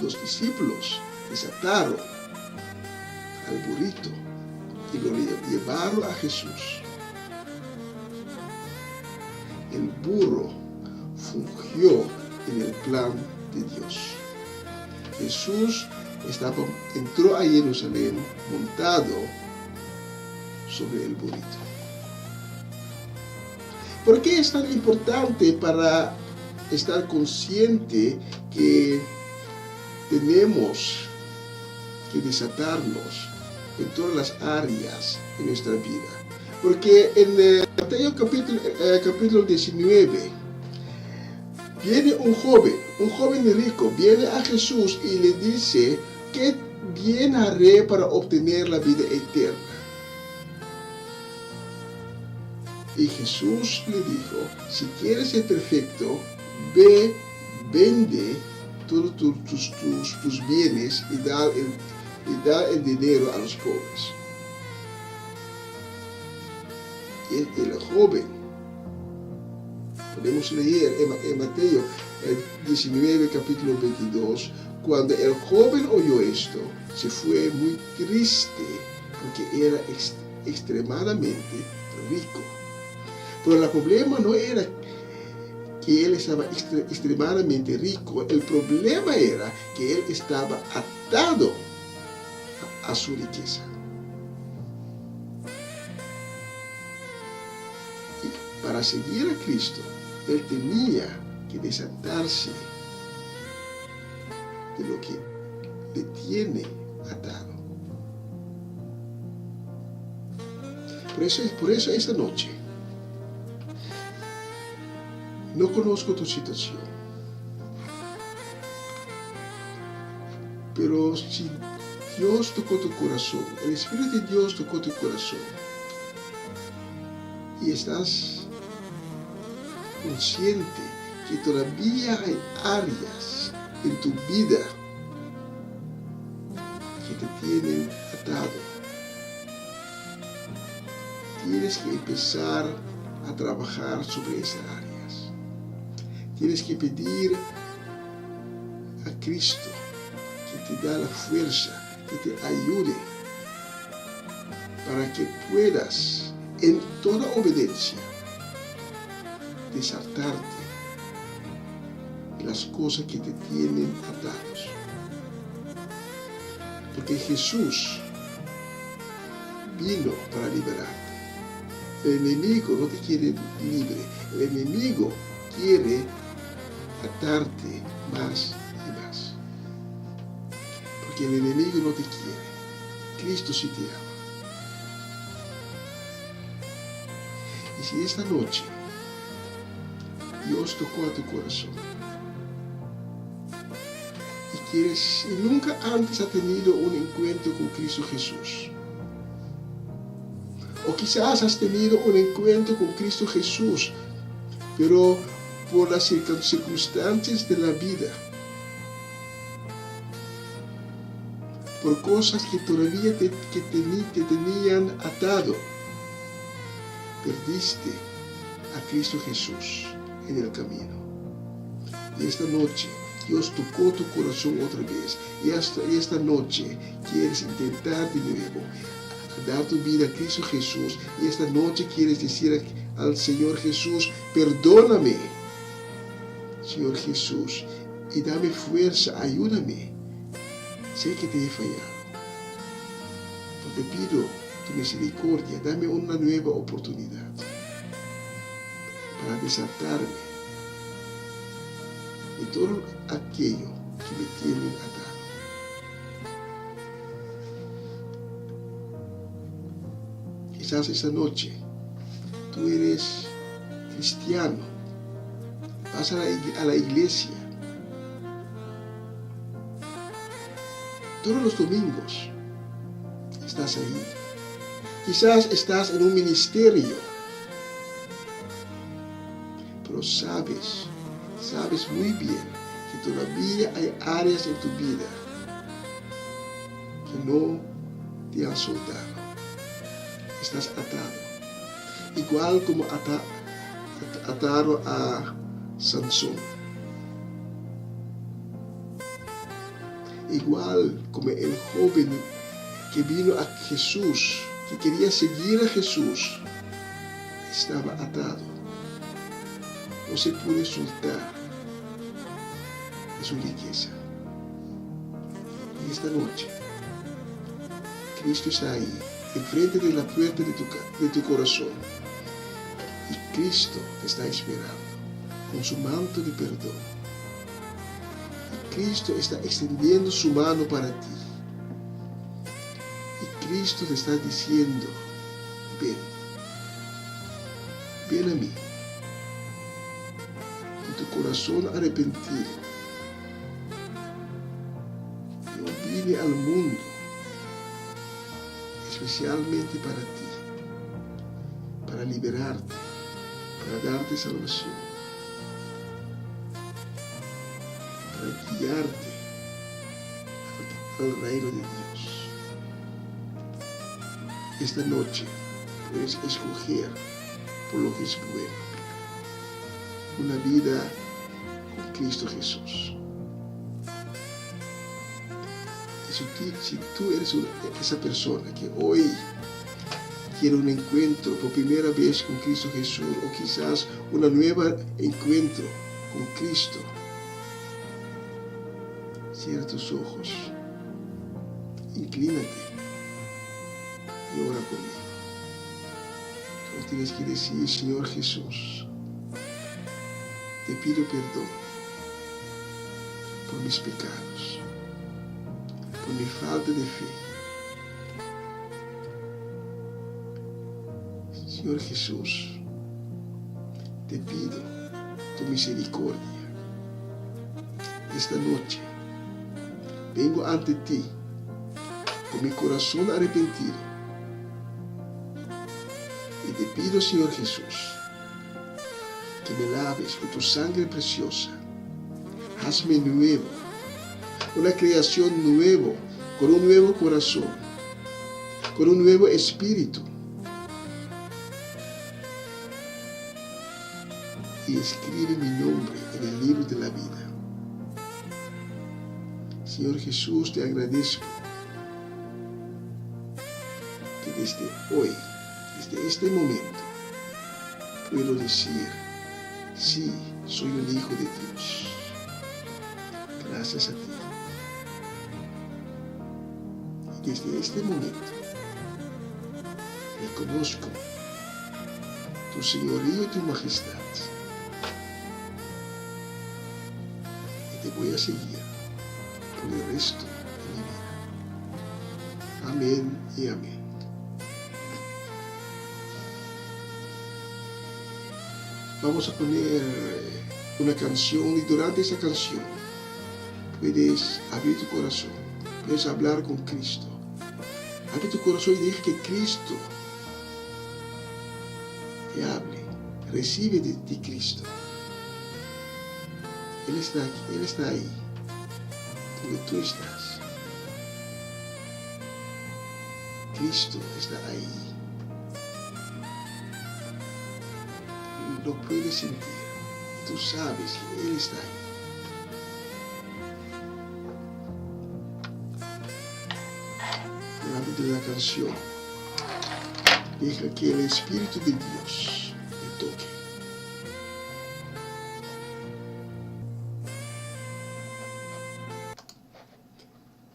[SPEAKER 2] Los discípulos desataron al burrito y lo llevaron a Jesús. El burro fungió en el plan de Dios. Jesús entró a Jerusalén montado sobre el burrito. ¿Por qué es tan importante para estar consciente que tenemos que desatarnos en todas las áreas de nuestra vida? Porque en Mateo capítulo 19, viene un joven rico, viene a Jesús y le dice: ¿qué bien haré para obtener la vida eterna? Y Jesús le dijo: si quieres ser perfecto, ve, vende todos tus bienes y da el dinero a los pobres. Y el joven, podemos leer en Mateo 19, capítulo 22, cuando el joven oyó esto, se fue muy triste porque era extremadamente rico. Pero el problema no era que él estaba extremadamente rico, el problema era que él estaba atado a su riqueza. Y para seguir a Cristo Él tenía que desatarse de lo que le tiene atado. Por eso esta noche, no conozco tu situación, pero si Dios tocó tu corazón, el Espíritu de Dios tocó tu corazón, y estás consciente que todavía hay áreas en tu vida que te tienen atado, tienes que empezar a trabajar sobre esas áreas. Tienes que pedir a Cristo que te da la fuerza, que te ayude para que puedas en toda obediencia desatarte de las cosas que te tienen atados. Porque Jesús vino para liberarte. El enemigo no te quiere libre, el enemigo quiere atarte más y más. Porque el enemigo no te quiere, Cristo sí te ama. Y si esta noche Dios tocó a tu corazón y nunca antes has tenido un encuentro con Cristo Jesús, o quizás has tenido un encuentro con Cristo Jesús, pero por las circunstancias de la vida, por cosas que todavía te tenían atado, perdiste a Cristo Jesús en el camino. Y esta noche Dios tocó tu corazón otra vez, y esta noche quieres intentar de nuevo dar tu vida a Cristo Jesús, y esta noche quieres decir al Señor Jesús: perdóname, Señor Jesús, y dame fuerza, ayúdame. Sé que te he fallado, pero te pido tu misericordia, dame una nueva oportunidad para desatarme de todo aquello que me tiene atado. Quizás esta noche tú eres cristiano, vas a la iglesia todos los domingos, estás ahí. Quizás estás en un ministerio, pero sabes muy bien que todavía hay áreas en tu vida que no te han soltado. Estás atado, igual como ataron a Sansón, igual como el joven que vino a Jesús, que quería seguir a Jesús, estaba atado, no se puede soltar de su riqueza. Y esta noche Cristo está ahí, enfrente de la puerta de tu corazón, y Cristo te está esperando con su manto de perdón. Y Cristo está extendiendo su mano para ti, y Cristo te está diciendo: ven a mí, con tu corazón arrepentido. Yo vine al mundo especialmente para ti, para liberarte, para darte salvación, para guiarte al reino de Dios. Esta noche puedes escoger por lo que es bueno, una vida con Cristo Jesús. Si tú eres esa persona que hoy quiere un encuentro por primera vez con Cristo Jesús, o quizás un nuevo encuentro con Cristo, cierra tus ojos, inclínate y ora conmigo. Tú tienes que decir: Señor Jesús, te pido perdón por mis pecados, por mi falta de fe. Señor Jesús, te pido tu misericordia. Esta noche vengo ante ti con mi corazón arrepentido y te pido, Señor Jesús, que me laves con tu sangre preciosa. Hazme nuevo, una creación nueva, con un nuevo corazón, con un nuevo espíritu. Y escribe mi nombre en el libro de la vida. Señor Jesús, te agradezco que desde hoy, desde este momento, puedo decir, sí, soy un hijo de Dios. Gracias a ti. Y desde este momento, reconozco tu señorío y tu majestad. Y te voy a seguir por el resto de mi vida. Amén y amén. Vamos a poner una canción y durante esa canción puedes abrir tu corazón, puedes hablar con Cristo. Abre tu corazón y deja que Cristo te hable. Recibe de ti Cristo. Él está aquí, Él está ahí, donde tú estás. Cristo está ahí. Lo puedes sentir. Tú sabes que Él está ahí. Delante de la canción, deja que el Espíritu de Dios te toque.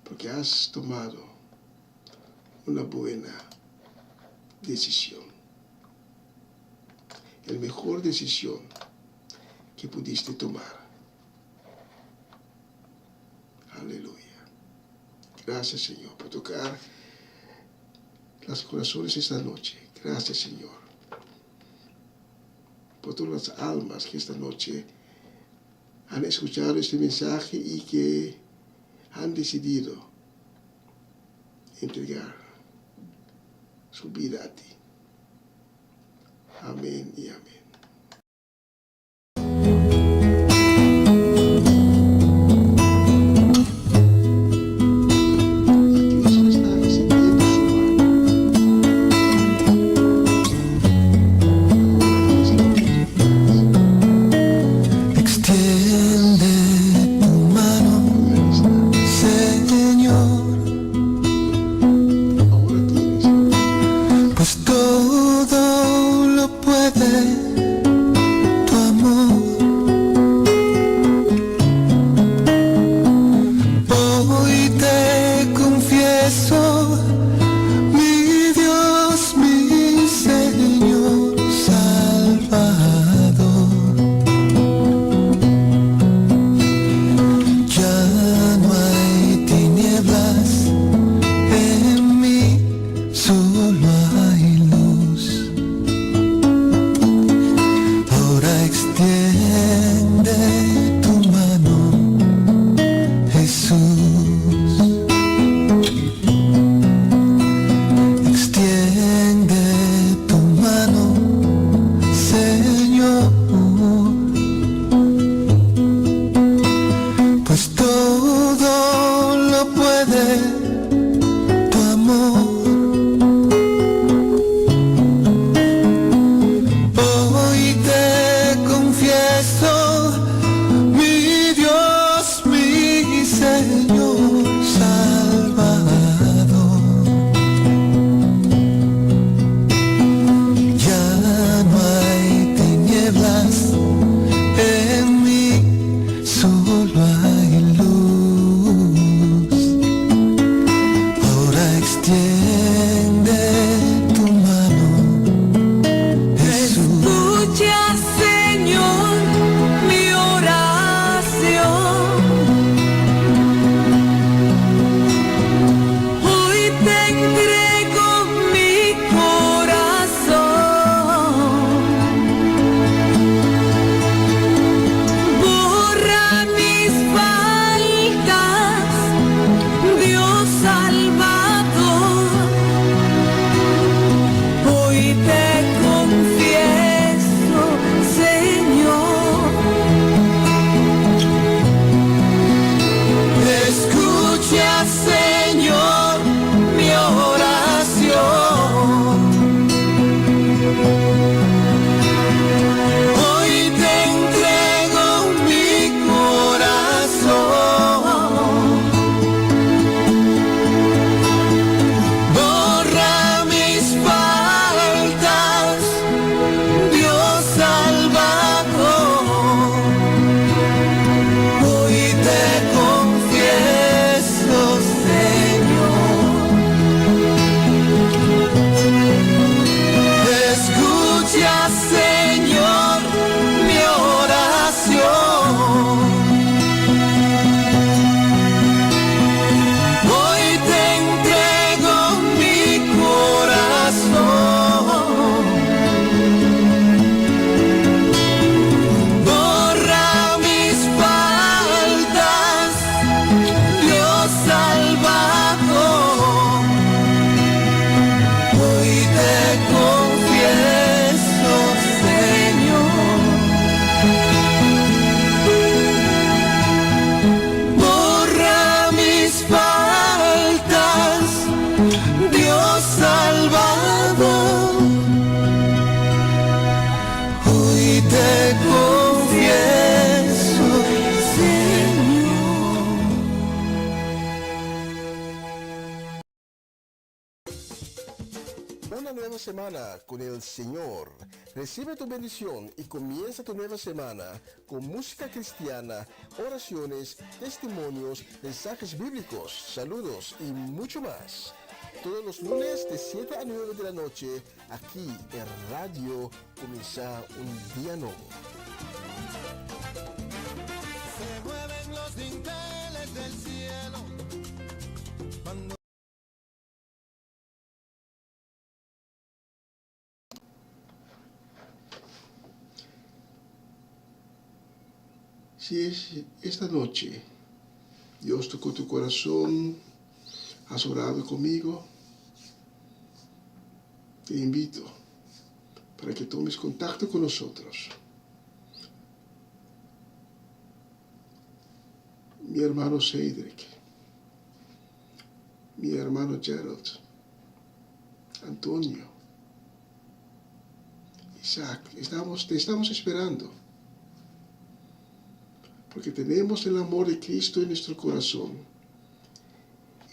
[SPEAKER 2] Porque has tomado una buena decisión. La mejor decisión que pudiste tomar. Aleluya. Gracias, Señor, por tocar los corazones esta noche. Gracias, Señor, por todas las almas que esta noche han escuchado este mensaje y que han decidido entregar su vida a ti. Amén y amén. Una nueva semana con el Señor. Recibe tu bendición y comienza tu nueva semana con música cristiana, oraciones, testimonios, mensajes bíblicos, saludos y mucho más. Todos los lunes de 7 a 9 de la noche, aquí en Radio Comienza un Día Nuevo.
[SPEAKER 1] Se mueven los dinteles del cielo cuando
[SPEAKER 2] Si es esta noche Dios tocó tu corazón, has orado conmigo, te invito para que tomes contacto con nosotros. Mi hermano Cedric, mi hermano Gerald, Antonio, Isaac, te estamos esperando. Porque tenemos el amor de Cristo en nuestro corazón.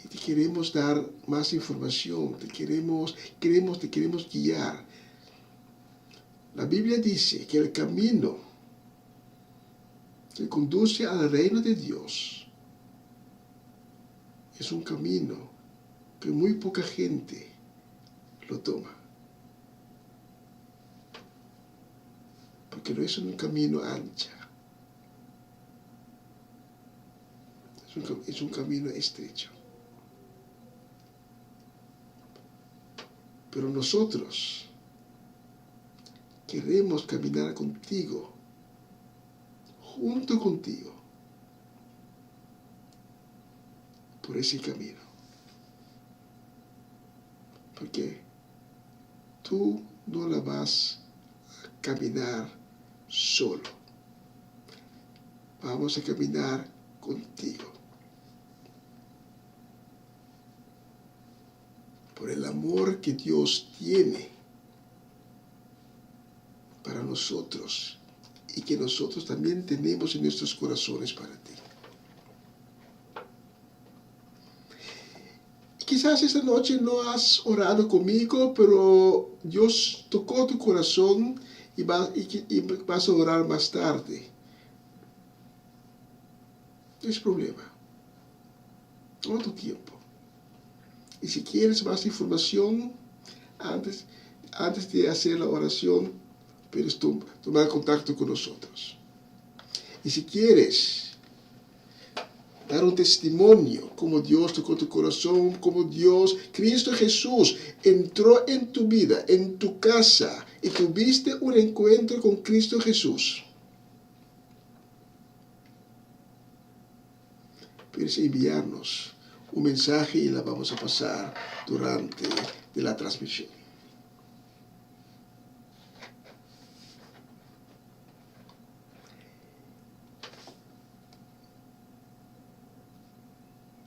[SPEAKER 2] Y te queremos dar más información, te queremos guiar. La Biblia dice que el camino que conduce al reino de Dios es un camino que muy poca gente lo toma. Porque no es un camino ancho. Es un camino estrecho. Pero nosotros queremos caminar contigo, junto contigo, por ese camino. Porque tú no la vas a caminar solo. Vamos a caminar contigo. Por el amor que Dios tiene para nosotros y que nosotros también tenemos en nuestros corazones para ti. Quizás esta noche no has orado conmigo, pero Dios tocó tu corazón y vas a orar más tarde. No es problema. Toma tu tiempo. Y si quieres más información, antes de hacer la oración, puedes tomar contacto con nosotros. Y si quieres dar un testimonio, como Dios tocó tu corazón, como Cristo Jesús, entró en tu vida, en tu casa, y tuviste un encuentro con Cristo Jesús, puedes enviarnos un mensaje y la vamos a pasar durante la transmisión.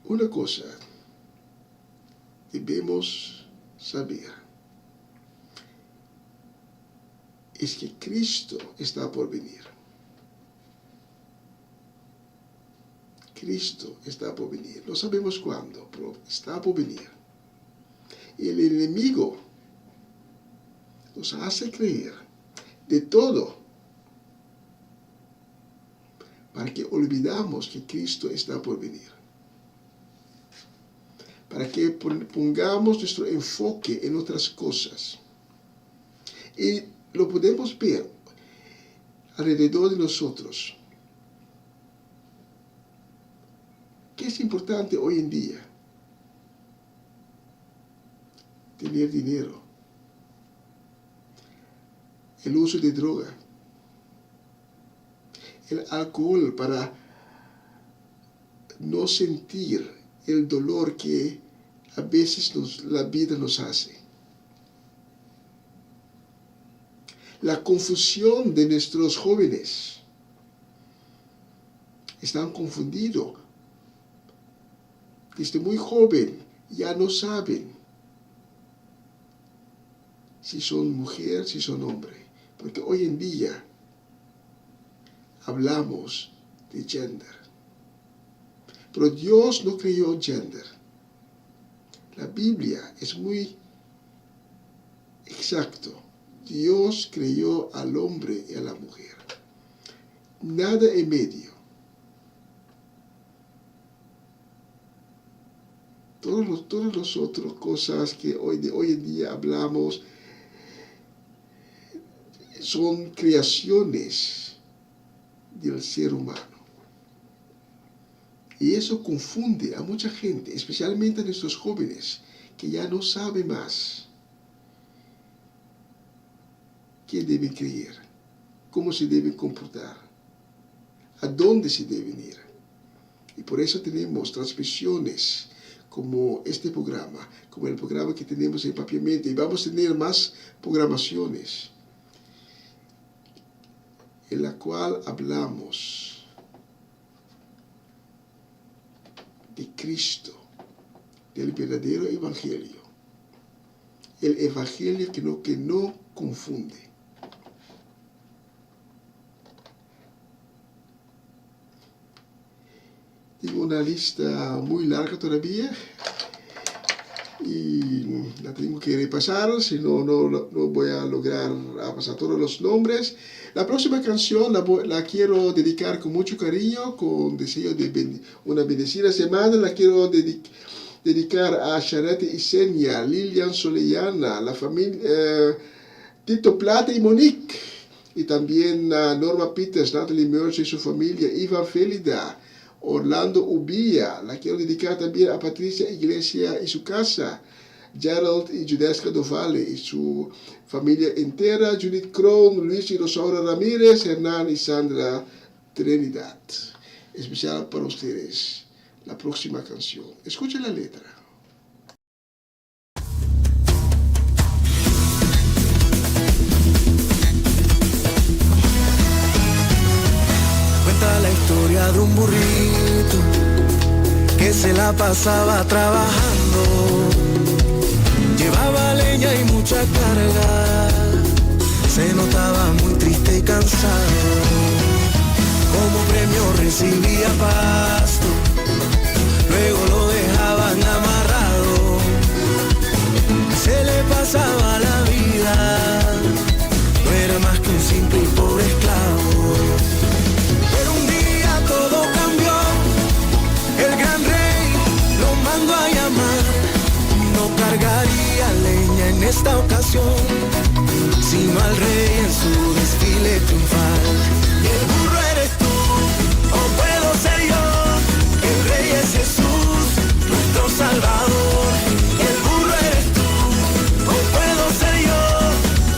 [SPEAKER 2] Una cosa debemos saber es que Cristo está por venir. Cristo está por venir. No sabemos cuándo, pero está por venir. Y el enemigo nos hace creer de todo para que olvidamos que Cristo está por venir. Para que pongamos nuestro enfoque en otras cosas. Y lo podemos ver alrededor de nosotros. ¿Qué es importante hoy en día? Tener dinero. El uso de droga. El alcohol para no sentir el dolor que a veces la vida nos hace. La confusión de nuestros jóvenes. Están confundidos. Desde muy joven ya no saben si son mujer, si son hombre. Porque hoy en día hablamos de gender. Pero Dios no creó gender. La Biblia es muy Exacto. Dios creó al hombre y a la mujer. Nada en medio. Todas las otras cosas que hoy en día hablamos son creaciones del ser humano. Y eso confunde a mucha gente, especialmente a nuestros jóvenes, que ya no saben más qué deben creer, cómo se deben comportar, a dónde se deben ir. Y por eso tenemos transmisiones como este programa, como el programa que tenemos en Papiamente, y vamos a tener más programaciones en la cual hablamos de Cristo, del verdadero evangelio, el evangelio que no confunde. Tengo una lista muy larga todavía y la tengo que repasar, si no voy a lograr pasar todos los nombres. La próxima canción la quiero dedicar con mucho cariño, con deseo de una bendecida semana. La quiero dedicar a Charette y Senia, Lilian Soleyana, la familia Tito Plata y Monique, y también a Norma Peters, Natalie Merch y su familia, Ivan Felida, Orlando Ubia. La quiero dedicar también a Patricia Iglesia y su casa, Gerald y Judesca Dovale y su familia entera, Judith Krohn, Luis y Rosaura Ramírez, Hernán y Sandra Trinidad. Especial para ustedes la próxima canción. Escuchen la letra.
[SPEAKER 7] Cuenta la historia de un burrito que se la pasaba trabajando. Llevaba leña y mucha carga, se notaba muy triste y cansado. Como premio recibía pasto, luego lo dejaban amarrado. Se le pasaba la vida, no era más que un simple y pobre esclavo. Pero un día todo cambió, el gran rey lo mandó a llamar. No cargaría leña en esta ocasión, sino al rey en su desfile triunfal. Y el burro eres tú, o puedo ser yo, el rey es Jesús, nuestro Salvador. Y el burro eres tú, o puedo ser yo,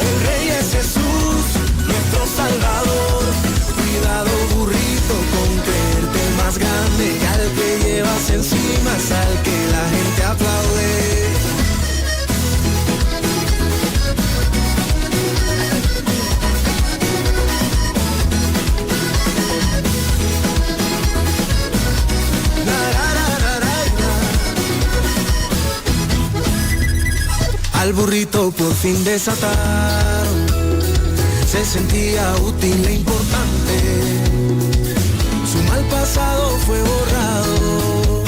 [SPEAKER 7] el rey es Jesús, nuestro Salvador. Cuidado burrito con creerte el más grande, y al que llevas encima es al que la gente aplaude. Al burrito por fin desataron, se sentía útil e importante. Su mal pasado fue borrado,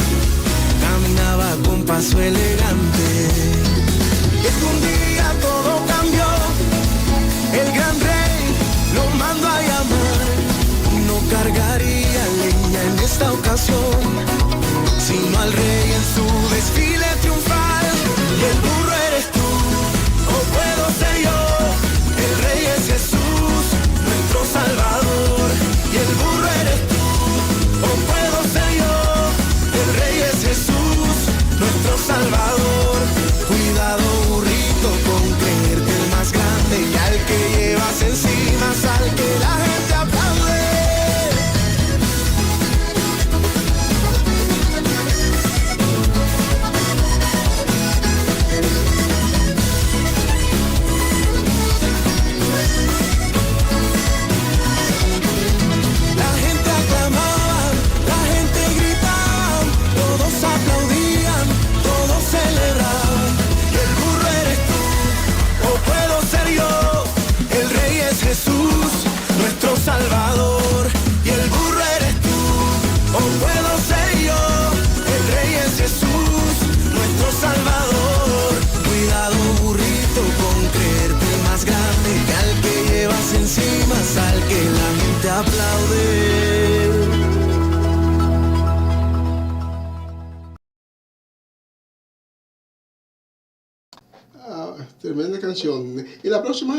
[SPEAKER 7] caminaba con paso elegante. Y es que un día todo cambió, el gran rey lo mandó a llamar. No cargaría leña en esta ocasión, sino al rey en su desfile triunfal. Y el burro eres tú, o puedo ser yo, el rey es Jesús, nuestro Salvador. Y el burro eres tú, o puedo ser yo, el rey es Jesús, nuestro Salvador. Cuidado burrito con creerte el más grande, y al que llevas encima es al que la gente aplaude. Todos aplaudían, todos celebraban.
[SPEAKER 2] Tremenda canción. Y la próxima,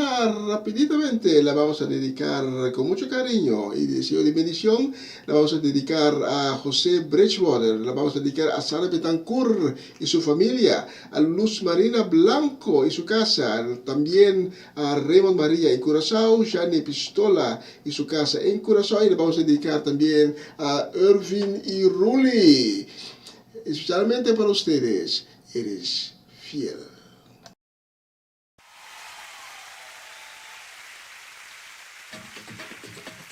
[SPEAKER 2] rapiditamente, la vamos a dedicar con mucho cariño y deseo de bendición. La vamos a dedicar a José Bridgewater, la vamos a dedicar a Sara Betancourt y su familia, a Luz Marina Blanco y su casa, también a Raymond María en Curazao, Jane Pistola y su casa en Curazao, y le vamos a dedicar también a Irvin y Ruli. Especialmente para ustedes, eres fiel.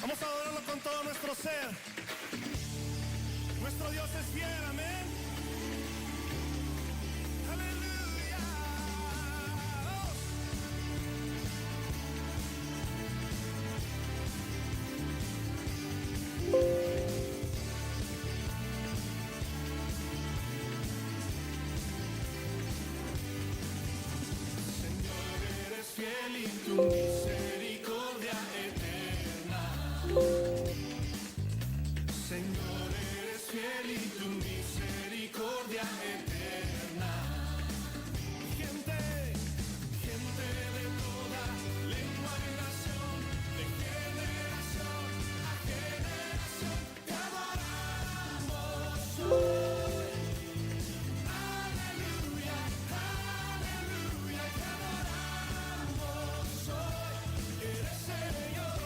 [SPEAKER 8] Vamos a adorarlo con todo nuestro ser. Nuestro Dios es fiel, amén. Aleluya. Señor, eres fiel y tu misericordia eterna. Señor, eres fiel y tu misericordia eterna. Gente de toda lengua y nación, de generación a generación, te adoramos hoy. Aleluya, aleluya, te adoramos hoy. Eres Señor.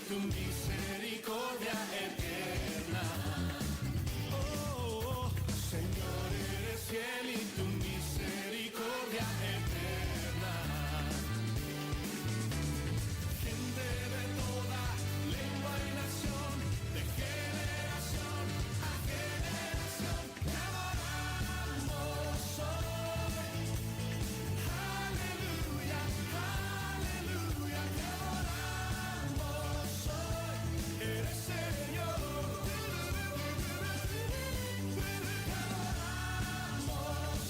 [SPEAKER 8] Tu misericordia eterna. Oh, Señor, eres fiel y tu misericordia eterna. Gente de toda lengua y nación, de generación a generación, te adoramos hoy. Aleluya, aleluya, te adoramos. Eres Señor, te adoramos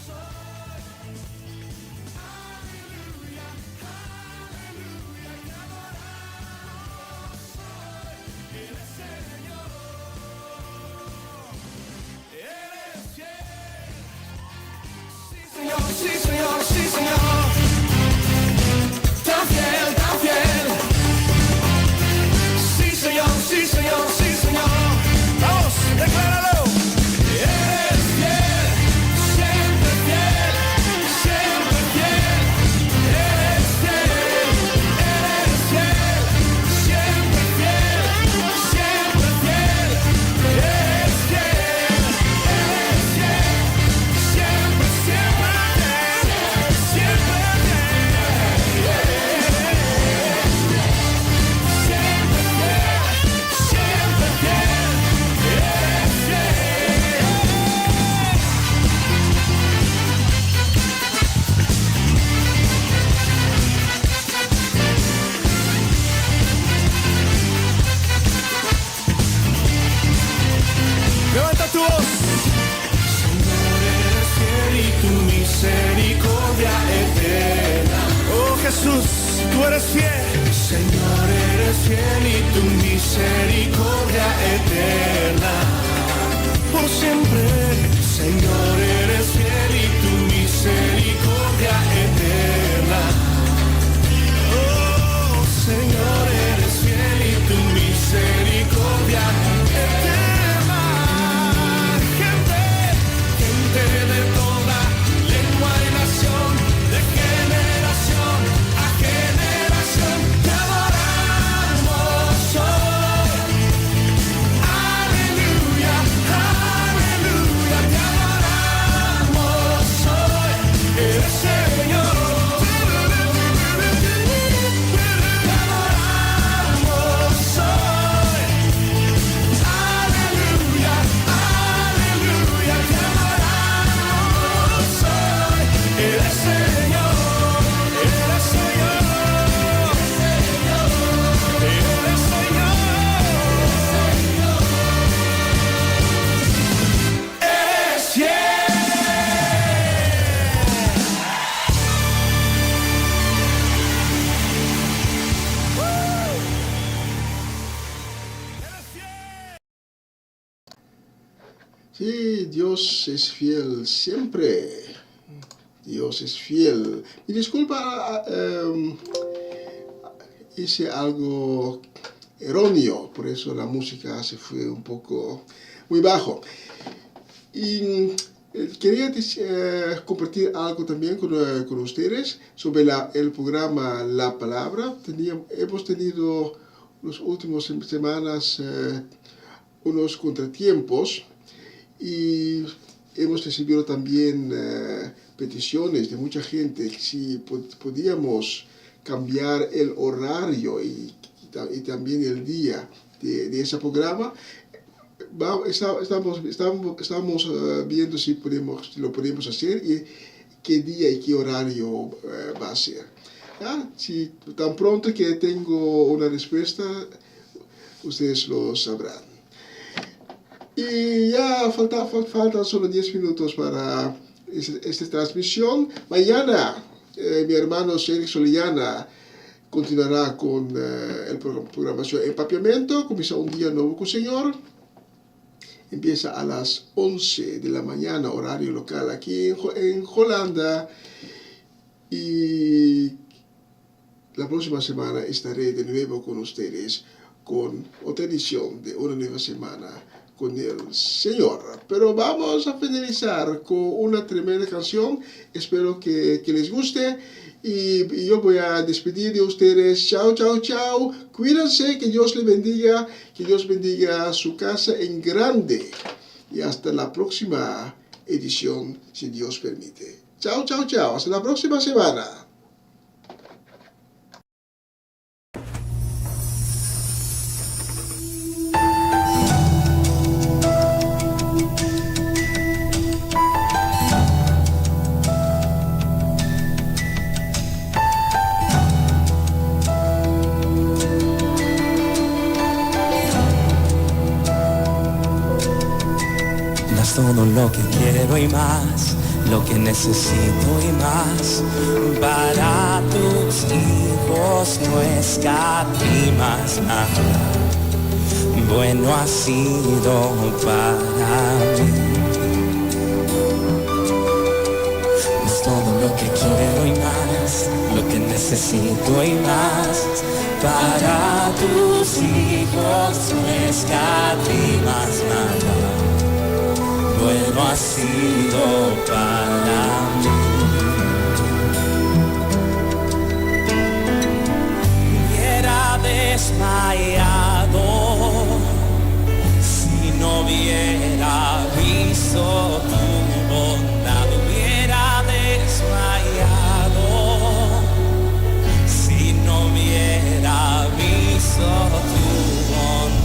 [SPEAKER 8] hoy. Aleluya, aleluya, te adoramos hoy. Eres Señor, eres fiel. Sí, Señor, sí, Señor, sí, Señor. Tan fiel, tan fiel. Sí, Señor, sí, Señor, sí, Señor. Vamos, decláralo. Eres fiel, siempre fiel, siempre fiel. Eres fiel, siempre fiel, siempre fiel. Eres fiel, siempre, siempre fiel, siempre levanta tu voz. Señor, eres fiel y tu misericordia eterna. Oh Jesús, tú eres fiel. Señor, eres fiel y tu misericordia eterna. Por siempre, Señor, eres fiel y tu misericordia eterna. Oh Señor, eres fiel y tu misericordia eterna. Gente de toda lengua y nación, de generación a generación, te adoramos hoy. Aleluya.
[SPEAKER 2] Sí, Dios es fiel siempre. Dios es fiel. Y disculpa, hice algo erróneo, por eso la música se fue un poco muy bajo. Y quería compartir algo también con ustedes sobre el programa La Palabra. Hemos tenido las últimas semanas unos contratiempos y hemos recibido también peticiones de mucha gente si podíamos cambiar el horario y también el día de ese programa. Estamos viendo si lo podemos hacer y qué día y qué horario va a ser. ¿Ya? Si tan pronto que tengo una respuesta, ustedes lo sabrán. Y ya faltan solo 10 minutos para esta transmisión. Mañana mi hermano Sergio Soliana continuará con la programación Empapiamento. Comienza un día nuevo con el Señor. Empieza a las 11 de la mañana, horario local, aquí en Holanda. Y la próxima semana estaré de nuevo con ustedes con otra edición de Una Nueva Semana con el Señor. Pero vamos a finalizar con una tremenda canción. Espero que les guste. Y yo voy a despedir de ustedes. Chao, chao, chao. Cuídense, que Dios les bendiga. Que Dios bendiga su casa en grande. Y hasta la próxima edición, si Dios permite. Chao, chao, chao. Hasta la próxima semana.
[SPEAKER 7] Todo lo que quiero y más, lo que necesito y más. Para tus hijos no escatimas nada. Bueno ha sido para mí. Es todo lo que quiero y más, lo que necesito y más. Para tus hijos no escatimas nada. Bueno ha sido para mí. Hubiera desmayado si no hubiera visto tu bondad. Hubiera desmayado si no hubiera visto tu bondad.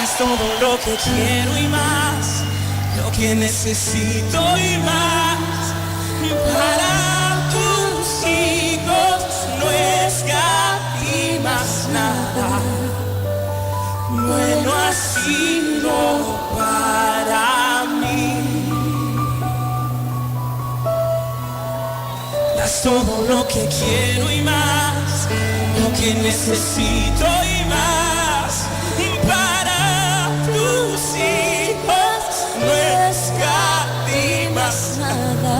[SPEAKER 7] das todo lo que quiero y más, lo que necesito y más. Para tus hijos no escatimas nada, bueno ha sido para mí. Das todo lo que quiero y más, lo que necesito y más. Para tus hijos no escatimas nada,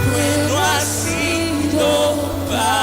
[SPEAKER 7] bueno ha sido para mí.